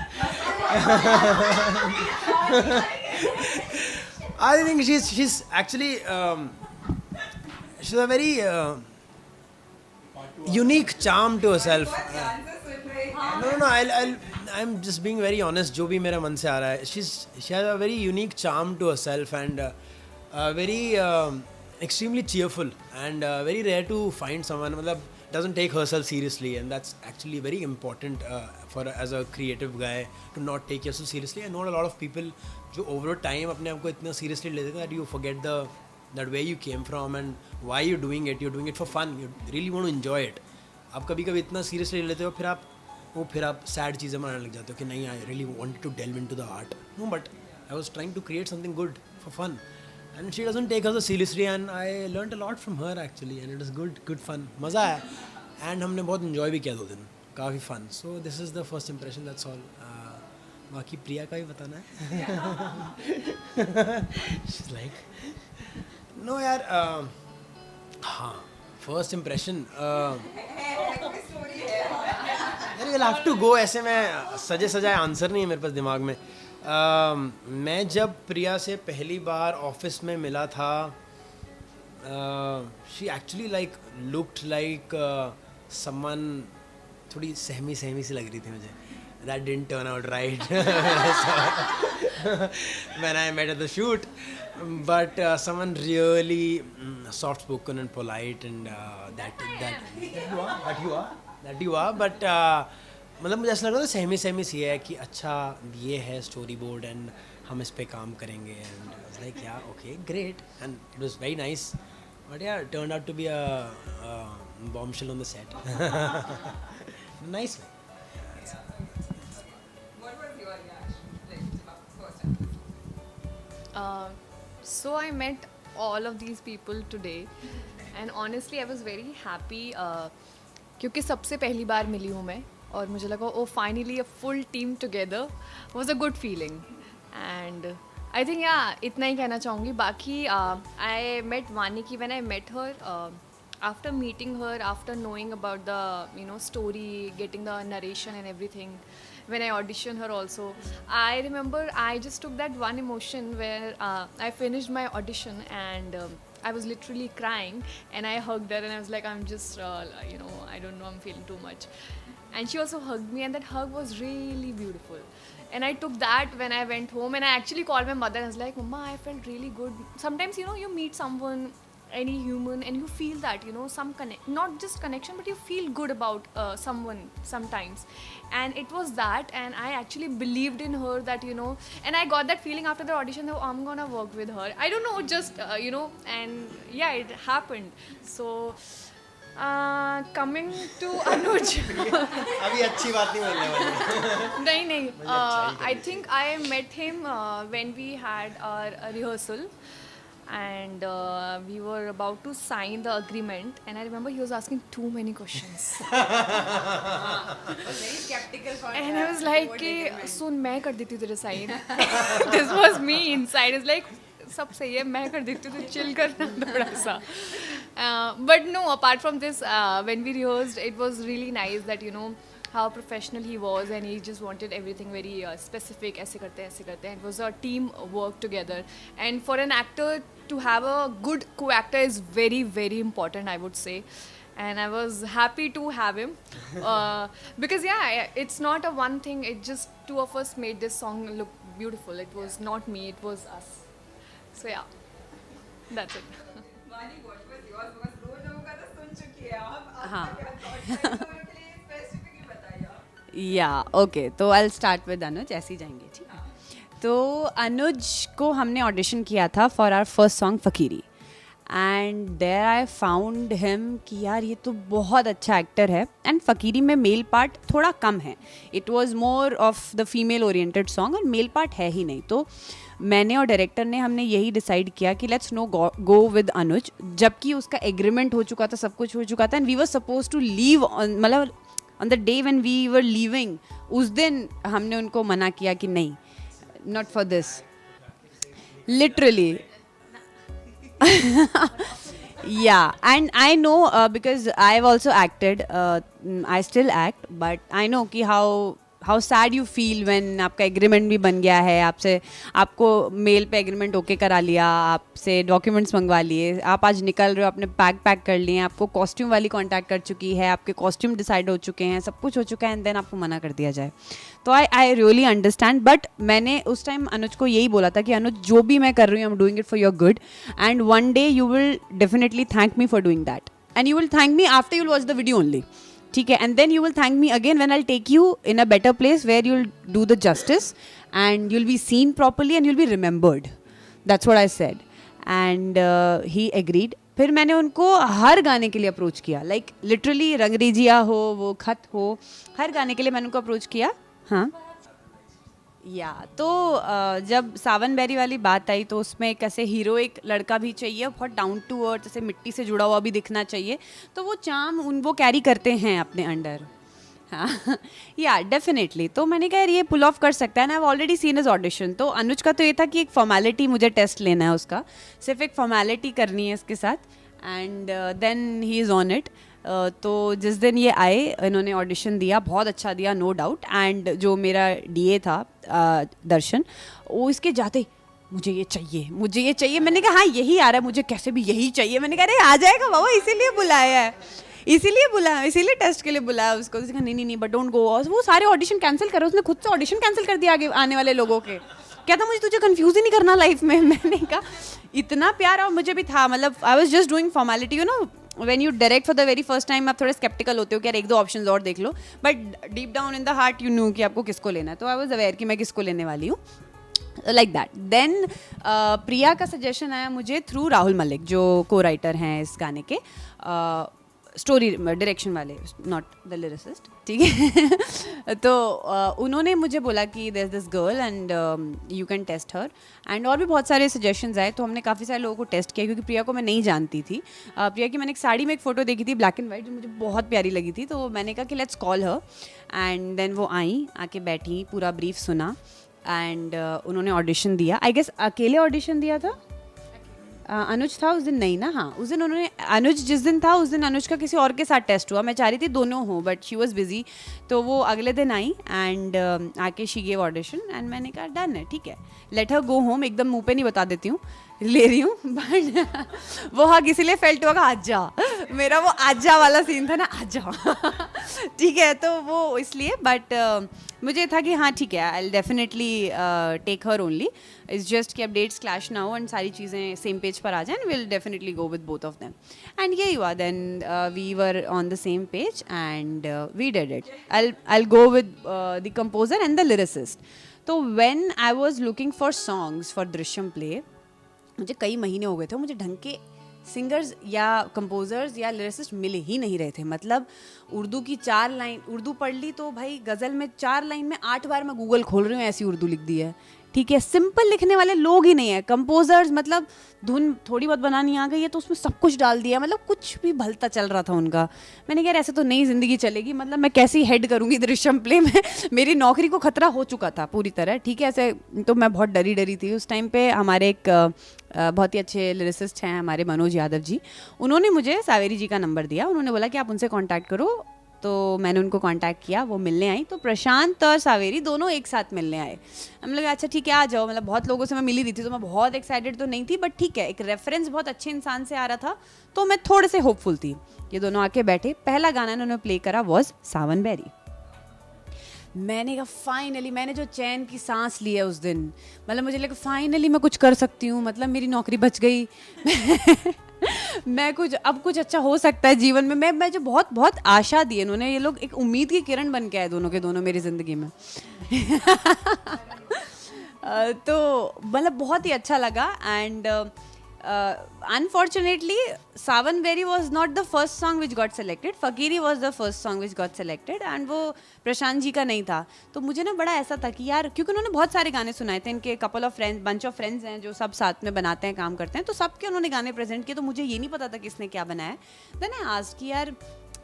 I think she's actually she's a very unique charm to herself. No, I'm just being very honest. जो भी मेरे मन से आ रहा है, she has a very unique charm to herself and very extremely cheerful and very rare to find someone मतलब doesn't take herself seriously, and that's actually very important for as a creative guy to not take yourself seriously. I know a lot of people जो over time अपने आप को इतना seriously लेते हैं that you forget that where you came from and why you're doing it for fun. You really want to enjoy it. आप कभी कभी इतना सीरियसली लेते हो फिर आप सैड चीज़ें बनाने लग जाते हो कि नहीं I really wanted to delve into the art. No but I was trying to create something good for fun and she doesn't take us seriously and I learned a lot from her actually and it is good fun. मज़ा आया and हमने बहुत enjoy भी किया 2 दिन, काफ़ी fun. So this is the first impression, that's all. बाकी प्रिया का भी बताना है. शी इज़ लाइक नो यार. हाँ फर्स्ट इम्प्रेशन यार विल हैव टू गो. ऐसे में सजाए आंसर नहीं है मेरे पास दिमाग में. मैं जब प्रिया से पहली बार ऑफिस में मिला था she actually like looked like someone थोड़ी सहमी सी लग रही थी मुझे. That didn't turn out right when I met at the shoot. But someone really soft spoken and polite and that you are but मतलब मुझे ऐसा लग रहा था सहमी सी है कि अच्छा ये है स्टोरी बोर्ड एंड हम इस पे काम करेंगे and I was like yeah okay great and it was very nice but yeah turned out to be a bombshell on the set. Nice. What was your reaction like first time? So I met all of these people today. And honestly, I was very happy क्योंकि सबसे पहली बार मिली हूँ मैं और मुझे लगा oh finally a full team together was a good feeling. And I think इतना ही कहना चाहूँगी. बाकी I met Vaniki when I met her. After meeting her, after knowing about the story, getting the narration and everything, when I auditioned her also, I remember I just took that one emotion where I finished my audition and I was literally crying and I hugged her and I was like, I'm just I don't know, I'm feeling too much. And she also hugged me and that hug was really beautiful. And I took that when I went home and I actually called my mother and I was like, Mama, I felt really good. Sometimes you meet someone, any human, and you feel that some not just connection, but you feel good about someone sometimes. And it was that, and I actually believed in her that and I got that feeling after the audition that I'm gonna work with her. I don't know, just and yeah, it happened. So coming to Anuj. अभी अच्छी बात नहीं बोलने वाली. नहीं I think I met him when we had our rehearsal. And we were about to sign the agreement and I remember he was asking too many questions. Very skeptical for And I was like कि सुन मैं कर देती हूँ तेरे sign. This was me inside. It's like सब सही है मैं कर देती हूँ तो chill करना थोड़ा सा. But no, apart from this, when we rehearsed, it was really nice that how professional he was and he just wanted everything very specific. ऐसे करते हैं. It was a team work together. And for an actor to have a good co-actor is very, very important, I would say. And I was happy to have him because it's not a one thing. It just two of us made this song look beautiful. It was not me, it was us. So yeah, that's it. वानी, what was yours? Because दो लोगों का तो सुन चुकी है आप. हाँ. Specifically बताइए आप. या ओके, तो आई विल स्टार्ट विद अनुज. ऐसे ही जाएंगे, ठीक है. तो अनुज को हमने ऑडिशन किया था for our first song Fakiri. And there I found him कि यार ये तो बहुत अच्छा एक्टर है. एंड फकीरी में मेल पार्ट थोड़ा कम है. It was more of the female oriented song और मेल पार्ट है ही नहीं. तो मैंने और डायरेक्टर ने हमने यही डिसाइड किया कि लेट्स नो गो विद अनुज. जबकि उसका एग्रीमेंट हो चुका था, सब कुछ हो चुका था. And we were suppose to leave मतलब on the day when we were leaving, उस दिन हमने उनको मना किया कि नहीं, not for this, literally. Yeah, and I know because I've also acted, I still act, but I know कि how sad you feel when आपका एग्रीमेंट भी बन गया है, आपको मेल पे एग्रीमेंट ओके करा लिया, आपसे डॉक्यूमेंट्स मंगवा लिए, आप आज निकल रहे हो, आपने पैक कर लिए, आपको कॉस्ट्यूम वाली कांटेक्ट कर चुकी है, आपके कॉस्ट्यूम डिसाइड हो चुके हैं, सब कुछ हो चुका है, एंड देन आपको मना कर दिया जाए. तो आई रियली अंडरस्टैंड. बट मैंने उस टाइम अनुज को यही बोला था कि अनुज जो भी मैं कर रही हूँ, I am doing it for your good and one day you will definitely thank me for doing that and you will thank me after you will watch the video only. ठीक है, and then you will thank me again when I will take you in a better place where you will do the justice and you will be seen properly and you will be remembered. That's what I said and he agreed. फिर मैंने उनको हर गाने के लिए approach किया, like literally Rangrezia हो, वो खत हो, हर गाने के लिए मैंने उनको अप्रोच किया. हाँ या तो जब सावन बैरी वाली बात आई तो उसमें एक ऐसे हीरोइक लड़का भी चाहिए, बहुत डाउन टू अर्थ, जैसे मिट्टी से जुड़ा हुआ भी दिखना चाहिए. तो वो चार्म वो कैरी करते हैं अपने अंडर. हाँ या डेफिनेटली. तो मैंने कहा यार ये पुल ऑफ कर सकता है ना. I have already seen his audition. तो अनुज का तो ये था कि एक फॉर्मेलिटी मुझे टेस्ट लेना है उसका, सिर्फ एक फॉर्मेलिटी करनी है इसके साथ and then he is on it. तो जिस दिन ये आए, इन्होंने ऑडिशन दिया, बहुत अच्छा दिया, नो डाउट. एंड जो मेरा डीए था दर्शन, वो इसके जाते मुझे ये चाहिए. मैंने कहा हाँ यही आ रहा है, मुझे कैसे भी यही चाहिए. मैंने कहा अरे आ जाएगा बाबा, इसीलिए बुलाया है, इसीलिए टेस्ट के लिए बुलाया उसको. उसने कहा नहीं बट डोंट गो. वो सारे ऑडिशन कैंसिल करे, उसने खुद से ऑडिशन कैंसिल कर दिया आगे आने वाले लोगों के. कहता मुझे तुझे कंफ्यूज ही नहीं करना लाइफ में. मैंने कहा इतना प्यार और मुझे भी था, मतलब I was just doing formality. You know when you direct for the very first time आप थोड़े स्केप्टिकल होते हो कि यार एक दो ऑप्शंस और देख लो, but deep down in the heart you know कि आपको किसको लेना है. तो आई वाज अवेयर कि मैं किसको लेने वाली हूँ, लाइक दैट. देन प्रिया का सजेशन आया मुझे थ्रू राहुल मलिक, जो को राइटर हैं इस गाने के. स्टोरी डायरेक्शन वाले, नॉट द लिरिसिस्ट, ठीक है। तो उन्होंने मुझे बोला कि there is this girl and you can test her, and और भी बहुत सारे सजेशंस आए। तो हमने काफ़ी सारे लोगों को टेस्ट किया, क्योंकि प्रिया को मैं नहीं जानती थी। प्रिया की मैंने एक साड़ी में एक फ़ोटो देखी थी ब्लैक एंड वाइट, जो मुझे बहुत प्यारी लगी थी। तो मैंने कहा कि let's call her, and then वो आई, आके बैठी, पूरा ब्रीफ सुना, एंड उन्होंने ऑडिशन दिया। आई गेस अकेले ऑडिशन दिया था, अनुज था उस दिन नहीं ना, हाँ उस दिन उन्होंने, अनुज जिस दिन था उस दिन अनुज का किसी और के साथ टेस्ट हुआ। मैं चाह रही थी दोनों हो, बट शी वॉज बिजी। तो वो अगले दिन आई एंड आके शी गेव ऑडिशन, एंड मैंने कहा डन है, ठीक है, लेट हर गो होम। एकदम मुंह पे नहीं बता देती हूँ ले रही हूँ, बट वो हक इसीलिए फेल्ट हुआ, आजा, मेरा वो आजा वाला सीन था ना, आजा ठीक है। तो वो इसलिए, बट मुझे था कि हाँ ठीक है, I will definitely take her only. It's just कि अपडेट्स क्लैश ना हो एंड सारी चीज़ें सेम पेज पर आ जाए, and will definitely go with both of them. And यही हुआ, then we were on the same page and we did it. I go with the composer and the lyricist. तो when I was looking for songs for Drishyam play, मुझे कई महीने हो गए थे, मुझे ढंग के सिंगर्स या कंपोजर्स या लिरिसिस्ट मिले ही नहीं रहे थे। मतलब उर्दू की 4 लाइन उर्दू पढ़ ली तो भाई गज़ल में 4 लाइन में 8 बार मैं गूगल खोल रही हूँ, ऐसी उर्दू लिख दी है, ठीक है। सिंपल लिखने वाले लोग ही नहीं है कंपोजर्स, मतलब धुन थोड़ी बहुत बनानी आ गई है तो उसमें सब कुछ डाल दिया, मतलब कुछ भी भलता चल रहा था उनका। मैंने कहा ऐसे तो नई ज़िंदगी चलेगी, मतलब मैं कैसी हेड करूँगी दृश्यम प्ले में मेरी नौकरी को खतरा हो चुका था पूरी तरह, ठीक है। ऐसे तो मैं बहुत डरी थी उस टाइम पे। हमारे एक बहुत ही अच्छे लिरिसिस्ट हैं हमारे मनोज यादव जी, उन्होंने मुझे सावेरी जी का नंबर दिया, उन्होंने बोला कि आप उनसे कांटेक्ट करो। तो मैंने उनको कांटेक्ट किया, वो मिलने आई, तो प्रशांत और सावेरी दोनों एक साथ मिलने आए। हम लोग अच्छा ठीक है आ जाओ, मतलब बहुत लोगों से मैं मिली रही थी तो मैं बहुत एक्साइटेड तो नहीं थी, बट ठीक है, एक रेफरेंस बहुत अच्छे इंसान से आ रहा था तो मैं थोड़े से होपफुल थी। ये दोनों आके बैठे, पहला गाना इन्होंने प्ले करा वॉज सावन बेरी। मैंने कहा फाइनली, मैंने जो चैन की सांस ली है उस दिन, मतलब मुझे लगा फाइनली मैं कुछ कर सकती हूँ, मतलब मेरी नौकरी बच गई मैं कुछ अब कुछ अच्छा हो सकता है जीवन में। मैं जो बहुत बहुत आशा दी इन्होंने, ये लोग एक उम्मीद की किरण बन के आए दोनों के दोनों मेरी ज़िंदगी में तो मतलब बहुत ही अच्छा लगा। And unfortunately Savan Berry was not the first song which got selected, Fakiri was the first song which got selected, and वो प्रशांत जी का नहीं था। तो मुझे ना बड़ा ऐसा था कि यार, क्योंकि उन्होंने बहुत सारे गाने सुनाए थे, इनके couple of friends, bunch of friends हैं जो सब साथ में बनाते हैं, काम करते हैं, तो सबके उन्होंने गाने प्रेजेंट किए, तो मुझे ये नहीं पता था किसने क्या बनाया। देन आई आस्क्ड कि यार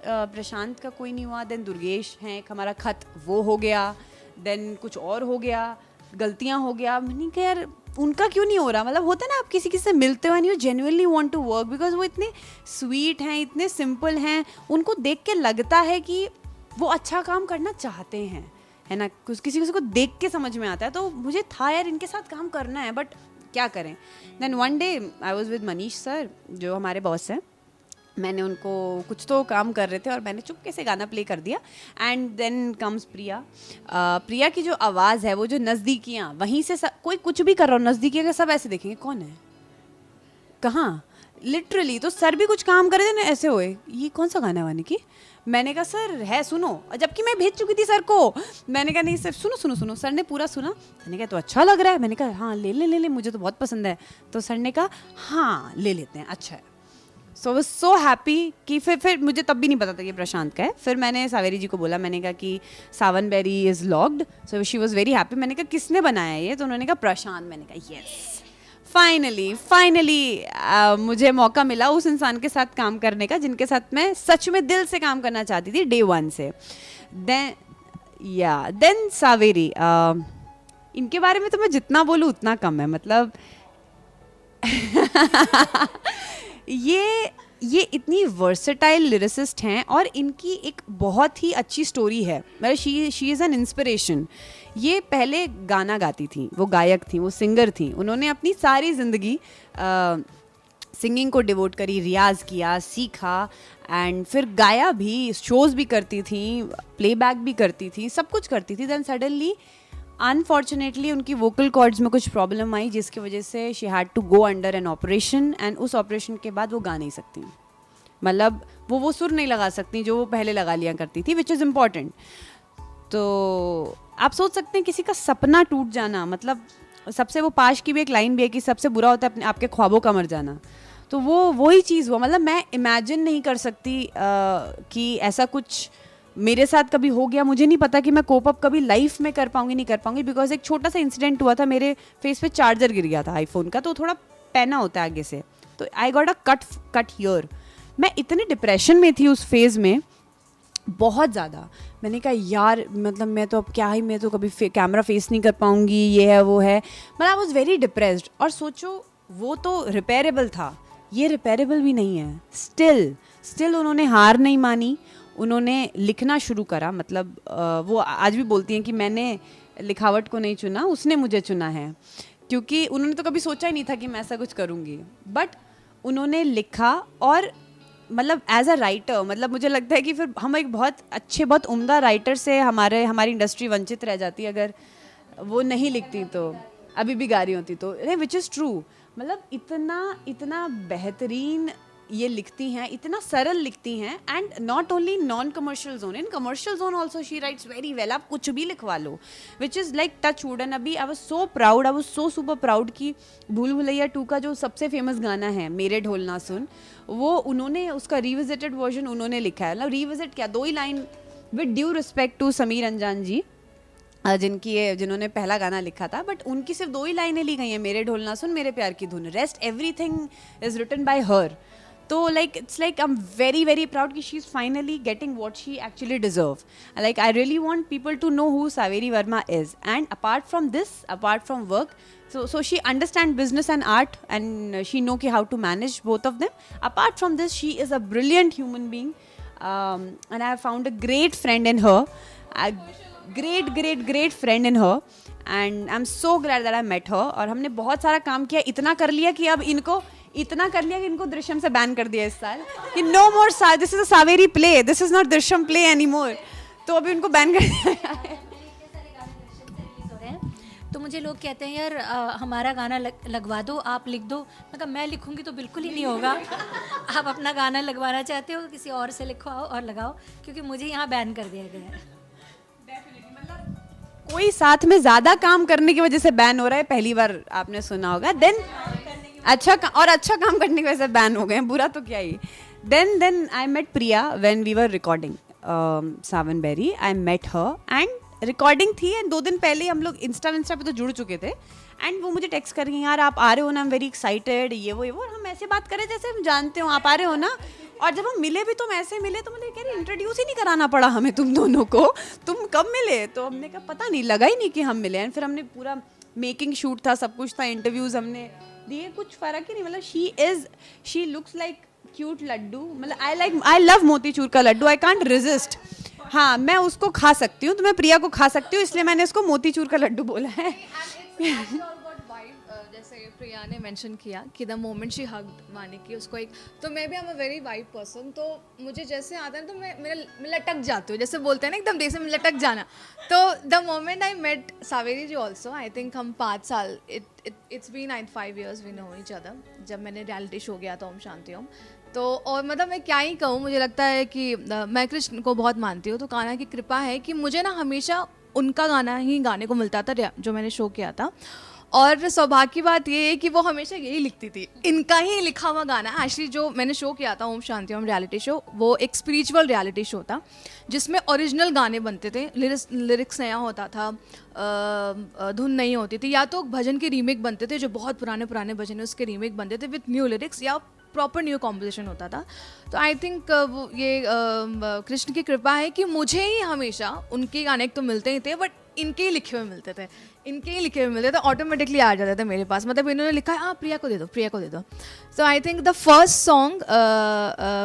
प्रशांत का कोई नहीं हुआ, देन दुर्गेश हैं एक हमारा खत, वो हो गया, देन कुछ और हो गया, गलतियाँ हो गया। मैंने कहा यार उनका क्यों नहीं हो रहा, मतलब होता है ना आप किसी से मिलते हो and you genuinely want to work, because वो इतने स्वीट हैं, इतने सिंपल हैं, उनको देख के लगता है कि वो अच्छा काम करना चाहते हैं, है ना, किसी को देख के समझ में आता है। तो मुझे था यार इनके साथ काम करना है, बट क्या करें। Then one day I was with Manish sir जो हमारे बॉस हैं, मैंने उनको कुछ तो काम कर रहे थे और मैंने चुपके से गाना प्ले कर दिया। एंड देन कम्स प्रिया। प्रिया की जो आवाज़ है, वो जो नज़दीकियाँ, वहीं से कोई कुछ भी कर रहा हो नज़दीकियाँ, सब ऐसे देखेंगे कौन है कहाँ, लिटरली। तो सर भी कुछ काम कर रहे थे ना, ऐसे हुए ये कौन सा गाना है वानी की। मैंने कहा सर है सुनो, जबकि मैं भेज चुकी थी सर को। मैंने कहा नहीं सर सुनो सुनो सुनो। सर ने पूरा सुना, मैंने कहा तो अच्छा लग रहा है। मैंने कहा हाँ ले ले ले ले, मुझे तो बहुत पसंद है। तो सर ने कहा हाँ ले लेते हैं, अच्छा है। सो आई वाज सो हैप्पी कि फिर मुझे तब भी नहीं पता था कि प्रशांत का है। फिर मैंने सावेरी जी को बोला, मैंने कहा कि Saawan Bairi is locked. So she was very happy. मैंने कहा किसने बनाया ये, तो उन्होंने कहा प्रशांत। मैंने कहा यस, फाइनली मुझे मौका मिला उस इंसान के साथ काम करने का जिनके साथ मैं सच में दिल से काम करना चाहती थी डे 1 से। देन सावेरी, इनके बारे में तो मैं जितना बोलूँ उतना कम है। मतलब ये इतनी वर्सेटाइल लिरिसिस्ट हैं और इनकी एक बहुत ही अच्छी स्टोरी है। मतलब शी इज़ एन इंस्पिरेशन। ये पहले गाना गाती थी, वो गायक थी, वो सिंगर थी। उन्होंने अपनी सारी ज़िंदगी सिंगिंग को डिवोट करी, रियाज़ किया, सीखा, एंड फिर गाया भी, शोज़ भी करती थी, प्लेबैक भी करती थी, सब कुछ करती थी। दैन सडनली अनफॉर्चुनेटली उनकी वोकल कॉर्ड्स में कुछ प्रॉब्लम आई, जिसकी वजह से she had to go under an operation, and उस ऑपरेशन के बाद वो गा नहीं सकती। मतलब वो सुर नहीं लगा सकती जो वो पहले लगा लिया करती थी, विच इज़ इम्पॉर्टेंट। तो आप सोच सकते हैं किसी का सपना टूट जाना, मतलब सबसे वो पाश की भी एक लाइन भी है कि सबसे बुरा होता है अपने आपके ख्वाबों का मर जाना। तो वो वही चीज़ हुआ, मतलब मैं इमेजिन नहीं कर सकती कि ऐसा कुछ मेरे साथ कभी हो गया. मुझे नहीं पता कि मैं कोप अप कभी लाइफ में कर पाऊंगी नहीं कर पाऊंगी, बिकॉज एक छोटा सा इंसिडेंट हुआ था, मेरे फेस पे चार्जर गिर गया था आईफोन का, तो थोड़ा पैना होता है आगे से, तो I got a cut here. मैं इतने डिप्रेशन में थी उस फेज़ में, बहुत ज़्यादा. मैंने कहा यार मतलब मैं तो अब क्या ही, मैं तो कभी कैमरा फेस नहीं कर पाऊंगी, ये है वो है, मतलब आई वॉज वेरी डिप्रेस्ड. और सोचो वो तो रिपेयरेबल था, ये रिपेयरेबल भी नहीं है. स्टिल उन्होंने हार नहीं मानी, उन्होंने लिखना शुरू करा. मतलब वो आज भी बोलती हैं कि मैंने लिखावट को नहीं चुना, उसने मुझे चुना है, क्योंकि उन्होंने तो कभी सोचा ही नहीं था कि मैं ऐसा कुछ करूँगी, बट उन्होंने लिखा. और मतलब एज अ राइटर, मतलब मुझे लगता है कि फिर हम एक बहुत अच्छे बहुत उम्दा राइटर से हमारी इंडस्ट्री वंचित रह जाती अगर वो नहीं लिखती, तो अभी भी गा रही होती तो, विच इज़ ट्रू. मतलब इतना बेहतरीन ये लिखती हैं, इतना सरल लिखती हैं. And not only non commercial zone, in commercial zone also she writes very well. आप कुछ भी लिखवा लो, which is like touch wood. And अभी I was so proud, I was so super proud कि भूल भुलैया 2 का जो सबसे फेमस गाना है मेरे ढोल ना सुन, वो उन्होंने उसका रिविजिटेड वर्जन उन्होंने लिखा है. मतलब रिविजिट क्या, 2 ही line, with due respect to Sameer Anjaan ji जिन्होंने पहला गाना लिखा था, बट उनकी सिर्फ 2 ही लाइनें ली गई हैं, मेरे ढोल ना सुन मेरे प्यार की धुन. Rest everything is written by her. तो like it's like I am very very proud कि she is finally getting what she actually deserve. Like I really want people to know who Saveri Verma is. And apart from this, apart from work, so she understand business and art, and she know ki how to manage both of them. Apart from this, she is a brilliant human being, and I have found a great friend in her, a great friend in her, and I'm so glad that I met her. और हमने बहुत सारा काम किया, इतना कर लिया कि इनको दृश्यम से बैन कर दिया इस साल कि no more this is a Saveri play, this is not Drishyam play anymore. तो अभी उनको बैन कर दिया है. तो मुझे लोग कहते हैं यार हमारा गाना लगवा दो, आप लिख दो. मैं कहा मैं लिखूंगी तो बिल्कुल ही नहीं होगा. आप अपना गाना लगवाना चाहते हो किसी और से लिखवाओ और लगाओ, क्योंकि मुझे यहाँ बैन कर दिया गया है. कोई साथ में ज़्यादा काम करने की वजह से बैन हो रहा है, पहली बार आपने सुना होगा. देन अच्छा काम करने की वजह से बैन हो गए हैं, बुरा तो क्या ही. Then I met Priya when we were recording Saawan Bairi. I met her and recording थी, एंड 2 दिन पहले हम लोग इंस्टा पे तो जुड़ चुके थे. एंड वो मुझे टेक्स्ट कर रही हैं, यार आप आ रहे हो ना, आई एम वेरी एक्साइटेड, ये वो. और हम ऐसे बात करें जैसे हम जानते हो, आप आ रहे हो ना. और जब हम मिले भी तो हम ऐसे मिले, तो मुझे कह रही इंट्रोड्यूस ही नहीं कराना पड़ा हमें तुम दोनों को, तुम कब मिले. तो हमने कहा पता नहीं, लगा ही नहीं कि हम मिले. एंड फिर हमने पूरा मेकिंग शूट था, सब कुछ था, इंटरव्यूज हमने दिए, कुछ फ़र्क ही नहीं. मतलब she looks like cute laddoo. मतलब आई लव मोतीचूर का लड्डू, आई कांट रेजिस्ट. हाँ, मैं उसको खा सकती हूँ, तो मैं प्रिया को खा सकती हूँ, इसलिए मैंने इसको मोतीचूर का लड्डू बोला है. जैसे प्रिया ने मेंशन किया कि द मोमेंट शी हग्ड माने कि उसको एक, तो मैं भी am a very vibe person. तो मुझे जैसे आता है तो मैं लटक जाती हूँ, जैसे बोलते हैं ना एकदम जैसे में लटक जाना. तो the moment I met Saveri ji also, I think हम 5 साल, it's been 5 years we know each other. जब मैंने रियलिटी शो किया था ओम शांति ओम, तो और मतलब मैं क्या ही कहूँ, मुझे लगता है कि मैं कृष्ण को बहुत मानती हूँ, तो कान्हा की कृपा है कि मुझे ना हमेशा उनका गाना ही गाने को मिलता था जो मैंने शो किया था. और सौभाग्य की बात ये है कि वो हमेशा यही लिखती थी, इनका ही लिखा हुआ गाना. एक्चुअली जो मैंने शो किया था ओम शांति ओम रियलिटी शो, वो एक स्पिरिचुअल रियलिटी शो था जिसमें ओरिजिनल गाने बनते थे, लिरिक्स नया होता था, धुन नहीं होती थी, या तो भजन के रीमेक बनते थे, जो बहुत पुराने भजन है उसके रीमेक बनते थे विथ न्यू लिरिक्स, या प्रॉपर न्यू कॉम्पोजिशन होता था. तो आई थिंक वो ये कृष्ण की कृपा है कि मुझे ही हमेशा उनके गाने तो मिलते ही थे, बट इनके ही लिखे हुए मिलते थे, ऑटोमेटिकली आ जाते थे मेरे पास. मतलब इन्होंने लिखा है, हाँ प्रिया को दे दो. So I think the first song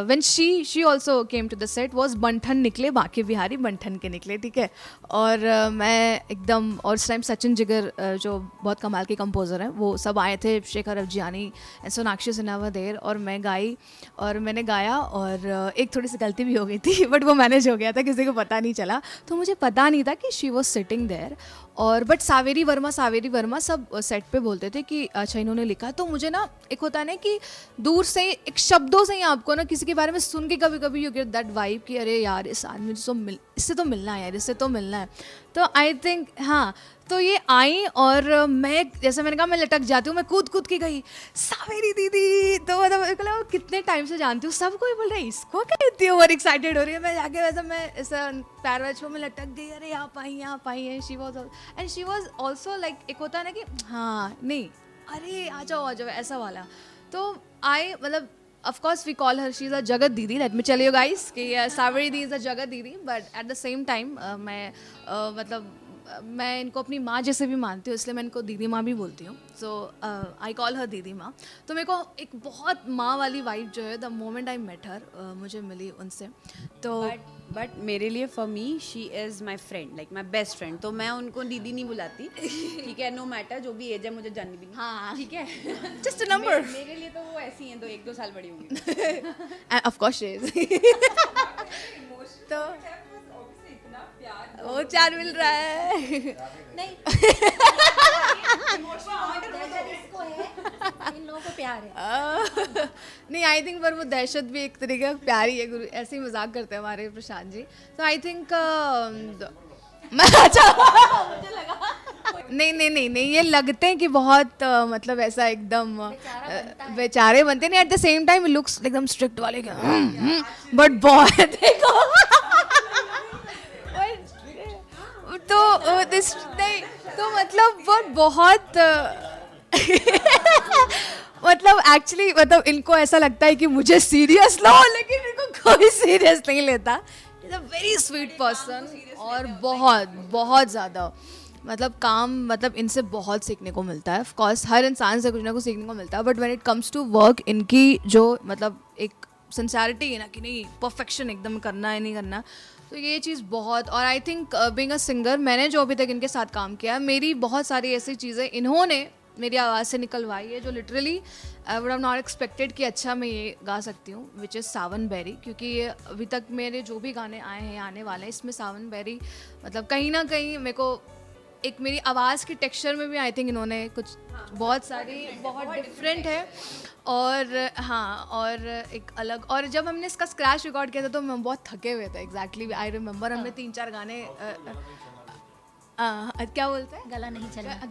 when she also came to the set was बंठन निकले बाकी बिहारी बंठन के निकले, ठीक है. और मैं एकदम, और उस टाइम सचिन जिगर जो बहुत कमाल के कंपोजर हैं, वो सब आए थे, Shekhar Afzani and Sonakshi Sinha were there, और मैं गाई और मैंने गाया, और एक थोड़ी सी गलती भी हो गई थी, बट वो मैनेज हो गया था, किसी को पता नहीं चला. तो मुझे पता नहीं था कि शी वॉज सिटिंग देयर. और बट सावेरी वर्मा सब सेट पे बोलते थे कि अच्छा इन्होंने लिखा. तो मुझे ना एक होता है ना कि दूर से एक शब्दों से ही आपको ना किसी के बारे में सुन के कभी यू गेट दैट वाइब कि अरे यार इस आदमी से इससे तो मिलना है यार, इससे तो मिलना है. तो आई थिंक हाँ, तो ये आई और मैं जैसे मैंने कहा मैं लटक जाती हूँ, मैं कूद कूद के गई सावेरी दीदी, तो मतलब मेरे को लगा कितने टाइम से जानती हूँ, सब कोई बोल रहा है इसको क्या इतनी ओवर एक्साइटेड हो रही है। मैं जाके वैसे मैं ऐसा पैर वैच में लटक गई, अरे आप आई हैं शी वॉज ऑल्सो लाइक, एक होता है ना कि हाँ नहीं अरे आ जाओ ऐसा वाला। तो आई मतलब of course we call her, she's a Jagat Didi, let me tell you guys कि सावरी दी is a Jagat Didi, but at the same time मैं मतलब मैं इनको अपनी माँ जैसे भी मानती हूँ, इसलिए मैं इनको दीदी माँ भी बोलती हूँ। सो आई कॉल हर दीदी माँ। तो मेरे को एक बहुत माँ वाली वाइब जो है the moment I met her मुझे मिली उनसे। तो बट मेरे लिए for me she is my friend, like my best friend. तो मैं उनको दीदी नहीं बुलाती, ठीक है, नो मैटर जो भी एज है, मुझे जाननी भी नहीं, हाँ ठीक है, जस्ट अ नंबर। मेरे लिए तो वो ऐसी हैं, तो 1-2 साल बड़ी होंगी। Of course she is. तो वो चार मिल रहा है नहीं इसको है, इन लोगों को प्यार है। नहीं आई थिंक पर वो दहशत भी एक तरीके का प्यार ही है, गुरु ऐसे ही मजाक करते हैं हमारे प्रशांत जी। तो आई थिंक अच्छा नहीं ये लगते हैं कि बहुत मतलब ऐसा एकदम बेचारे बनते नहीं, eight the same time looks एकदम स्ट्रिक्ट वाले बट बहुत देखो तो दिस नहीं तो मतलब वो बहुत मतलब एक्चुअली मतलब इनको ऐसा लगता है कि मुझे सीरियस लो, लेकिन इनको कोई सीरियस नहीं लेता। Is a very sweet person और बहुत बहुत ज़्यादा मतलब काम, मतलब इनसे बहुत सीखने को मिलता है। ऑफ कोर्स हर इंसान से कुछ ना कुछ सीखने को मिलता है, but when it comes to work इनकी जो मतलब एक सिंसियरिटी है ना कि नहीं परफेक्शन एकदम करना है नहीं करना, तो ये चीज़ बहुत। और I think being a singer, मैंने जो अभी तक इनके साथ काम किया है, मेरी बहुत सारी ऐसी चीज़ें इन्होंने मेरी आवाज़ से निकलवाई है जो literally I would have not expected कि अच्छा मैं ये गा सकती हूँ, विच इज़ सावन बेरी। क्योंकि ये अभी तक मेरे जो भी गाने आए हैं आने वाले हैं, इसमें सावन बेरी मतलब कहीं ना कहीं मेरे को एक मेरी आवाज़ की टेक्सचर में भी आई थिंक इन्होंने कुछ बहुत सारी बहुत डिफरेंट है। और हाँ और एक अलग, और जब हमने इसका स्क्रैच रिकॉर्ड किया था तो हम बहुत थके हुए थे। एग्जैक्टली आई रिमेंबर हमने 3-4 गाने क्या बोलते हैं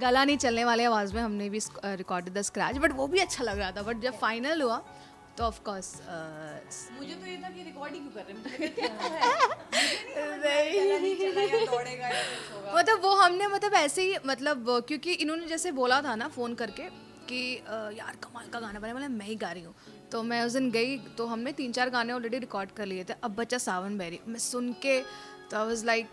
गला नहीं चलने वाले आवाज़ में हमने भी रिकॉर्डेड द स्क्रैच, बट वो भी अच्छा लग रहा था। बट जब फाइनल हुआ तो ऑफ कोर्स मुझे तो ये था कि रिकॉर्ड ही क्यों कर रहे हैं, मतलब वो हमने मतलब ऐसे ही मतलब क्योंकि इन्होंने जैसे बोला था ना फ़ोन करके कि यार कमाल का गाना बना, मतलब मैं ही गा रही हूँ। तो मैं उस दिन गई तो हमने 3-4 गाने ऑलरेडी रिकॉर्ड कर लिए थे। अब बच्चा सावन बेरी मैं सुन के तो आई वाज लाइक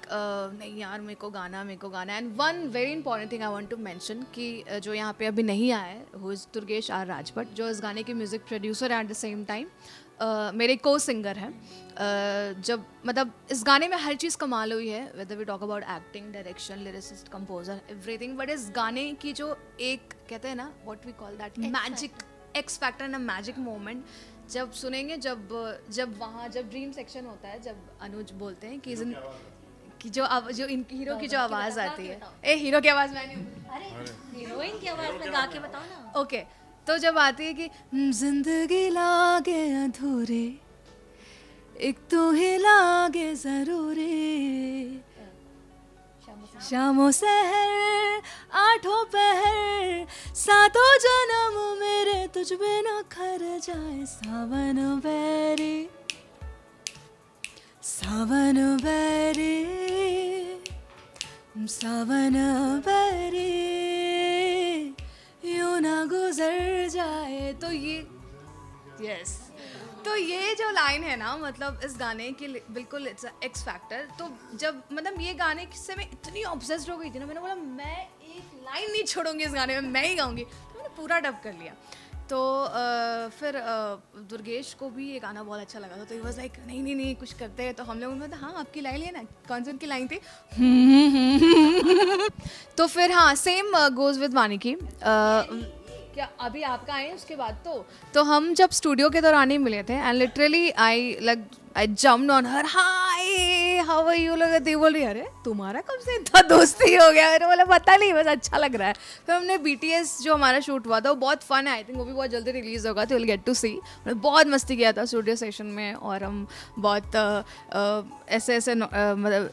नहीं यार मेरे को गाना and one very important thing I want to mention कि जो यहाँ पे अभी नहीं आया है, who is Durgesh R Rajbhat, जो इस गाने के म्यूज़िक प्रोड्यूसर है एट द सेम टाइम मेरे को सिंगर हैं। जब मतलब इस गाने में हर चीज़ कमाल हुई है, whether we talk about acting, direction, lyricist, composer, everything. But इस गाने की जो एक कहते हैं ना what we call that magic X factor and a magic moment, जब सुनेंगे जब वहाँ जब ड्रीम सेक्शन होता है, जब अनुज बोलते हैं कि जो इन हीरो की जो आवाज़ आती है, हीरो की आवाज़ मैंने अरे हीरोइन की आवाज़ में गा के बताओ ना। ओके तो जब आती है कि जिंदगी लागे अधूरे एक तो ही लागे जरूरी, शामों सहर आठों पहर सातों जन्म मेरे तुझ बिना खर जाए, सावन बेरी सावन बेरी सावन बेरी यूं ना गुजर जाए। तो ये यस तो ये जो लाइन है ना मतलब इस गाने की बिल्कुल इट्स एक्स फैक्टर। तो जब मतलब ये गाने से मैं इतनी ऑब्सेस्ड हो गई थी ना, मैंने बोला मैं एक लाइन नहीं छोड़ूंगी इस गाने में, मैं ही गाऊंगी। तो मैंने पूरा डब कर लिया। तो फिर दुर्गेश को भी ये गाना बहुत अच्छा लगा था, तो ही वाज लाइक नहीं कुछ करते हैं। तो हम लोगों ने हाँ आपकी लाइन है ना, कौन सी उनकी लाइन थी तो फिर हाँ सेम गोज विद वानिकी। क्या अभी आपका आए उसके बाद तो हम जब स्टूडियो के दौरान ही मिले थे and literally I like I jumped on her, hi how are you, लगा दी बोल रही अरे तुम्हारा कब से इतना दोस्ती हो गया, मैंने बोला पता नहीं बस अच्छा लग रहा है। फिर हमने BTS जो हमारा शूट हुआ था वो बहुत फन है, आई थिंक वो भी बहुत जल्दी रिलीज़ होगा तो विल गेट टू सी। हमने बहुत मस्ती किया था स्टूडियो सेशन में, और हम बहुत ऐसे मतलब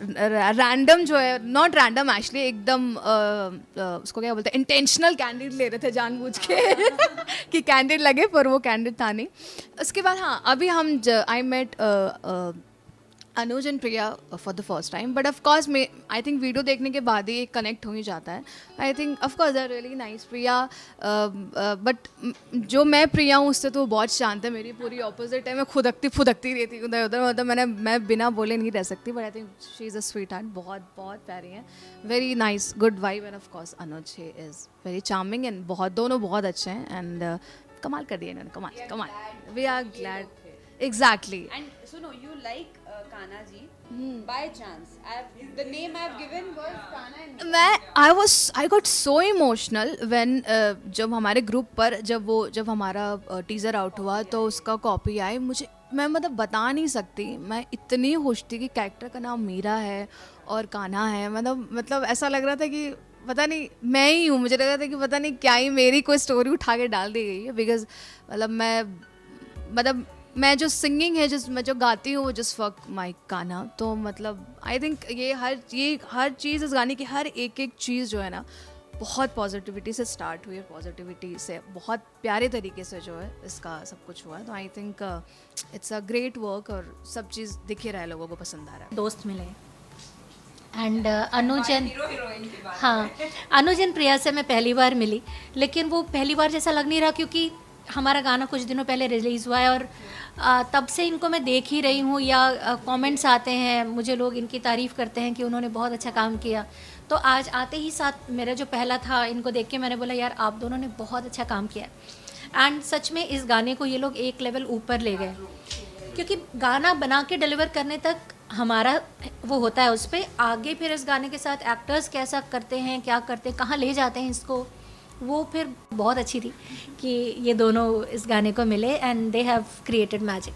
रैंडम जो है, नॉट रैंडम एक्चुअली, एकदम उसको क्या बोलते हैं, इंटेंशनल कैंडिड ले रहे थे जानबूझ के कि कैंडिड लगे, पर वो कैंडिड था नहीं। उसके बाद हाँ, अभी हम I met Anuj and Priya for the first time, but of course मैं आई थिंक वीडियो देखने के बाद ही एक कनेक्ट हो ही जाता है। I think of course they are really nice Priya, but जो मैं प्रिया हूँ उससे तो वो बहुत शांत है, मेरी पूरी ऑपोजिट है, मैं फुदकती रहती हूँ उधर उधर, मतलब मैं बिना बोले नहीं रह सकती, but I think she is a sweet heart, बहुत बहुत प्यारी है, very nice, good vibe, and of course Anuj he is very charming, and बहुत दोनों बहुत अच्छे हैं, एंड कमाल कर दिया इन्होंने, कमाल, we are glad, exactly. And so no, you like Kana ji by chance. The name I've given was Kana. And I got so emotional when जब हमारे ग्रुप पर जब हमारा टीज़र आउट हुआ तो उसका कॉपी आई, मैं मतलब बता नहीं सकती, मैं इतनी खुश थी कि कैरेक्टर का नाम मीरा है और कान्हा है, मतलब ऐसा लग रहा था कि पता नहीं मैं ही हूँ, मुझे लग रहा था कि पता नहीं क्या ही मेरी कोई स्टोरी उठा के डाल दी गई है, बिकॉज मतलब मैं जो सिंगिंग है, मैं जो गाती हूँ वो जस्ट फॉर माई कान्हा, तो मतलब आई थिंक ये हर चीज़ इस गाने की हर एक चीज़ जो है ना बहुत पॉजिटिविटी से स्टार्ट हुई है, पॉजिटिविटी से बहुत प्यारे तरीके से जो है इसका सब कुछ हुआ है, तो I think it's a great work, और सब चीज़ दिख ही रहा है, लोगों को पसंद आ रहा है। दोस्त मिले एंड अनुज एंड हाँ, अनुज एंड प्रिया से मैं पहली बार मिली, लेकिन वो पहली बार जैसा लग नहीं रहा, क्योंकि हमारा गाना कुछ दिनों पहले रिलीज़ हुआ है, और तब से इनको मैं देख ही रही हूँ, या कमेंट्स आते हैं, मुझे लोग इनकी तारीफ़ करते हैं कि उन्होंने बहुत अच्छा काम किया, तो आज आते ही साथ मेरा जो पहला था, इनको देख के मैंने बोला यार आप दोनों ने बहुत अच्छा काम किया, एंड सच में इस गाने को ये लोग एक लेवल ऊपर ले गए, क्योंकि गाना बना के डिलीवर करने तक हमारा वो होता है, उस पर आगे फिर इस गाने के साथ एक्टर्स कैसा करते हैं, क्या करते हैं, कहाँ ले जाते हैं इसको, वो फिर बहुत अच्छी थी कि ये दोनों इस गाने को मिले and they have created magic.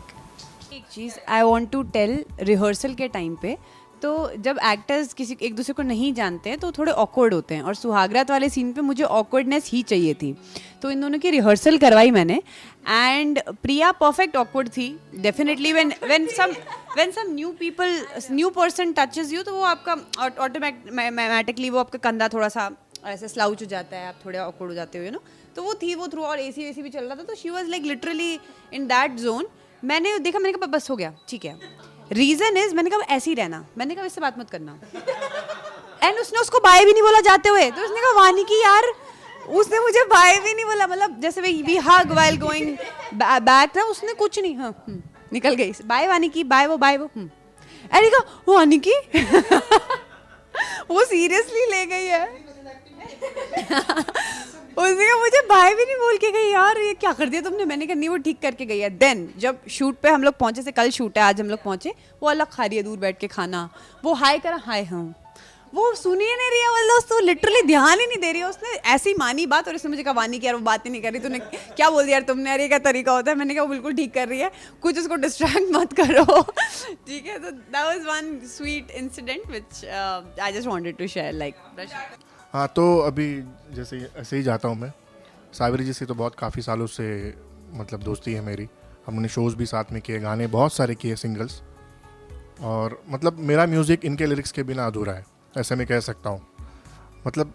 एक चीज़ I want to tell, rehearsal के टाइम पे तो जब एक्टर्स किसी एक दूसरे को नहीं जानते हैं तो थोड़े ऑकवर्ड होते हैं, और सुहागरात वाले सीन पे मुझे ऑकवर्डनेस ही चाहिए थी, तो इन दोनों की रिहर्सल करवाई मैंने, एंड प्रिया परफेक्ट ऑकवर्ड थी definitely. When some new person touches you, तो वो आपका ऑटोमेटिकली वो आपका कंधा थोड़ा सा ऐसे स्लाउच हो जाता है, आप थोड़े ऑकवर्ड हो जाते हो, यू नो, तो वो थी वो थ्रू, और एसी भी चल रहा था, तो she was like literally in that zone. मैंने देखा, मैंने कहा बस हो गया, ठीक है, रीजन इज मैंने कहा ऐसे ही रहना, मैंने कहा इससे बात मत करना, एंड उसने उसको बाय भी नहीं बोला जाते हुए, तो उसने कहा वानी की यार, उसने मुझे बाय भी नहीं बोला, मतलब जैसे we hug while going back था, उसने कुछ नहीं, हाँ निकल गई, बाय वानी की, बाय वो अरे कहा वानी की वो सीरियसली ले गई है उसने कहा मुझे बाय भी नहीं बोल के गई, यार ये क्या कर दिया तुमने, मैंने कहा नहीं वो ठीक करके गई है। देन जब शूट पे हम लोग पहुंचे, से कल शूट है, आज हम लोग पहुंचे, वो अलग खा रही है दूर बैठ के खाना, वो हाय करा हाय, हाँ वो सुन ही नहीं रही है, मतलब उसको लिटरली ध्यान ही नहीं दे रही है, उसने ऐसी मानी बात, और इसने मुझे कहा वानी की यार वो बात ही नहीं कर रही, तूने क्या बोल दिया यार तुमने, यार ये क्या तरीका होता है, मैंने कहा वो बिल्कुल ठीक कर रही है, कुछ उसको डिस्ट्रैक्ट मत करो ठीक है। तो that was one sweet incident which I just wanted to share like. हाँ, तो अभी जैसे ऐसे ही जाता हूँ मैं, सावरी जी से तो बहुत काफ़ी सालों से मतलब दोस्ती है मेरी, हमने शोज़ भी साथ में किए, गाने बहुत सारे किए सिंगल्स, और मतलब मेरा म्यूज़िक इनके लिरिक्स के बिना अधूरा है, ऐसे मैं कह सकता हूँ। मतलब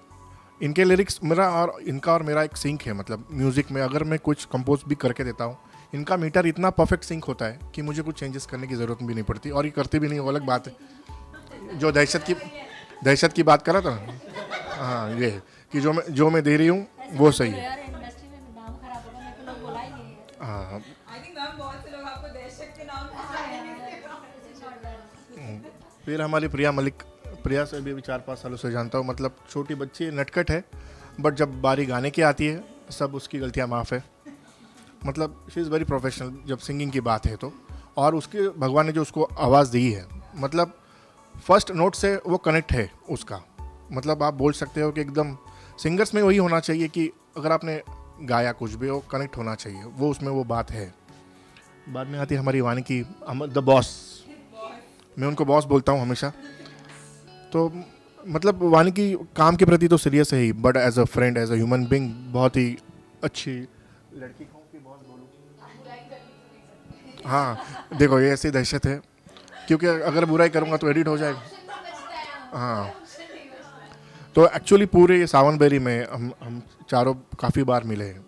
इनके लिरिक्स मेरा और इनका और मेरा एक सिंक है, मतलब म्यूज़िक में अगर मैं कुछ कंपोज भी करके देता हूँ, इनका मीटर इतना परफेक्ट सिंक होता है कि मुझे कुछ चेंजेस करने की ज़रूरत भी नहीं पड़ती, और ये करते भी नहीं, वो अलग बात है। जो दहशत की बात करा था, हाँ ये कि जो मैं दे रही हूँ वो सही है। हाँ फिर हमारी प्रिया मलिक, प्रिया से भी 4-5 सालों से जानता हूँ, मतलब छोटी बच्ची नटखट है, बट जब बारी गाने की आती है सब उसकी गलतियाँ माफ़ है, मतलब शी इज़ वेरी प्रोफेशनल जब सिंगिंग की बात है तो, और उसके भगवान ने जो उसको आवाज़ दी है, मतलब फर्स्ट नोट से वो कनेक्ट है उसका, मतलब आप बोल सकते हो कि एकदम सिंगर्स में वही होना चाहिए कि अगर आपने गाया कुछ भी, वो कनेक्ट होना चाहिए, वो उसमें वो बात है। बाद में आती है हमारी वानिकी, द बॉस। मैं उनको बॉस बोलता हूँ हमेशा। तो मतलब वानिकी काम के प्रति तो सीरियस है ही, but as a friend, as a human being बहुत ही अच्छी लड़की कहूँ कि बॉस बोलूँ। हाँ देखो, ये ऐसी दहशत है क्योंकि अगर बुराई करूँगा तो एडिट हो जाएगा। हाँ, तो एक्चुअली पूरे ये सावनबेरी में हम चारों काफ़ी बार मिले हैं।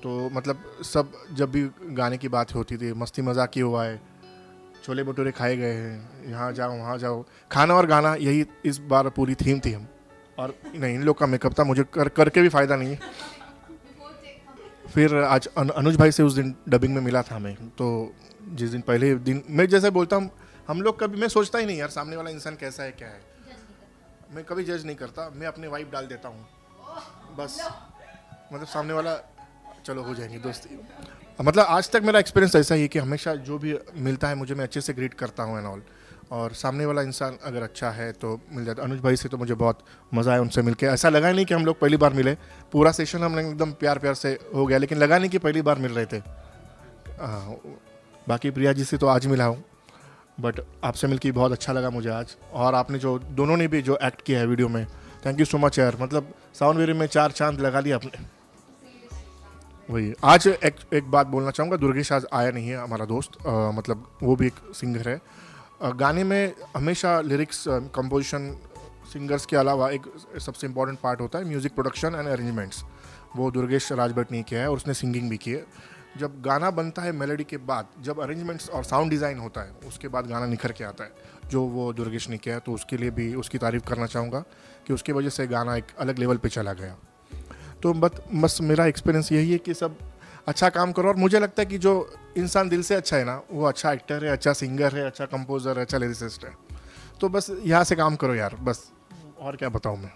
तो मतलब सब जब भी गाने की बात होती थी, मस्ती मजाक ही हुआ है, छोले भटूरे खाए गए हैं, यहाँ जाओ वहाँ जाओ, खाना और गाना, यही इस बार पूरी थीम थी हम। और नहीं, इन लोग का मेकअप था, मुझे करके भी फ़ायदा नहीं है। फिर आज अनुज भाई से उस दिन डबिंग में मिला था मैं, तो जिस दिन पहले दिन मैं जैसे बोलता हूँ, हम लोग कभी, मैं सोचता ही नहीं यार सामने वाला इंसान कैसा है क्या है, मैं कभी जज नहीं करता, मैं अपने वाइब डाल देता हूँ बस। मतलब सामने वाला चलो हो जाएंगे दोस्ती। मतलब आज तक मेरा एक्सपीरियंस ऐसा ही है कि हमेशा जो भी मिलता है मुझे, मैं अच्छे से ग्रीट करता हूँ एंड ऑल, और सामने वाला इंसान अगर अच्छा है तो मिल जाता। अनुज भाई से तो मुझे बहुत मज़ा आया उनसे मिलके। ऐसा लगा नहीं कि हम लोग पहली बार मिले, पूरा सेशन हम एकदम प्यार प्यार से हो गया, लेकिन लगा नहीं कि पहली बार मिल रहे थे। बाकी प्रिया जी से तो आज मिला हूँ, बट आपसे मिलके बहुत अच्छा लगा मुझे आज। और आपने जो दोनों ने भी जो एक्ट किया है वीडियो में, थैंक यू सो मच यार। मतलब सावनबेरी में 4 चांद लगा लिया आपने। वही आज एक बात बोलना चाहूँगा, दुर्गेश आज आया नहीं है हमारा दोस्त, मतलब वो भी एक सिंगर है। गाने में हमेशा लिरिक्स, कंपोजिशन, सिंगर्स के अलावा एक सबसे इम्पॉर्टेंट पार्ट होता है म्यूज़िक प्रोडक्शन एंड अरेंजमेंट्स। वो दुर्गेश राजभट ने किया है और उसने सिंगिंग भी की है। जब गाना बनता है मेलोडी के बाद, जब अरेंजमेंट्स और साउंड डिज़ाइन होता है, उसके बाद गाना निखर के आता है, जो वो दुर्गेश ने किया है। तो उसके लिए भी उसकी तारीफ़ करना चाहूँगा कि उसकी वजह से गाना एक अलग लेवल पे चला गया। तो बस मेरा एक्सपीरियंस यही है कि सब अच्छा काम करो, और मुझे लगता है कि जो इंसान दिल से अच्छा है ना, वो अच्छा एक्टर है, अच्छा सिंगर है, अच्छा कंपोज़र है, अच्छा लिरिसिस्ट है। तो बस यहाँ से काम करो यार, बस और क्या बताऊँ मैं।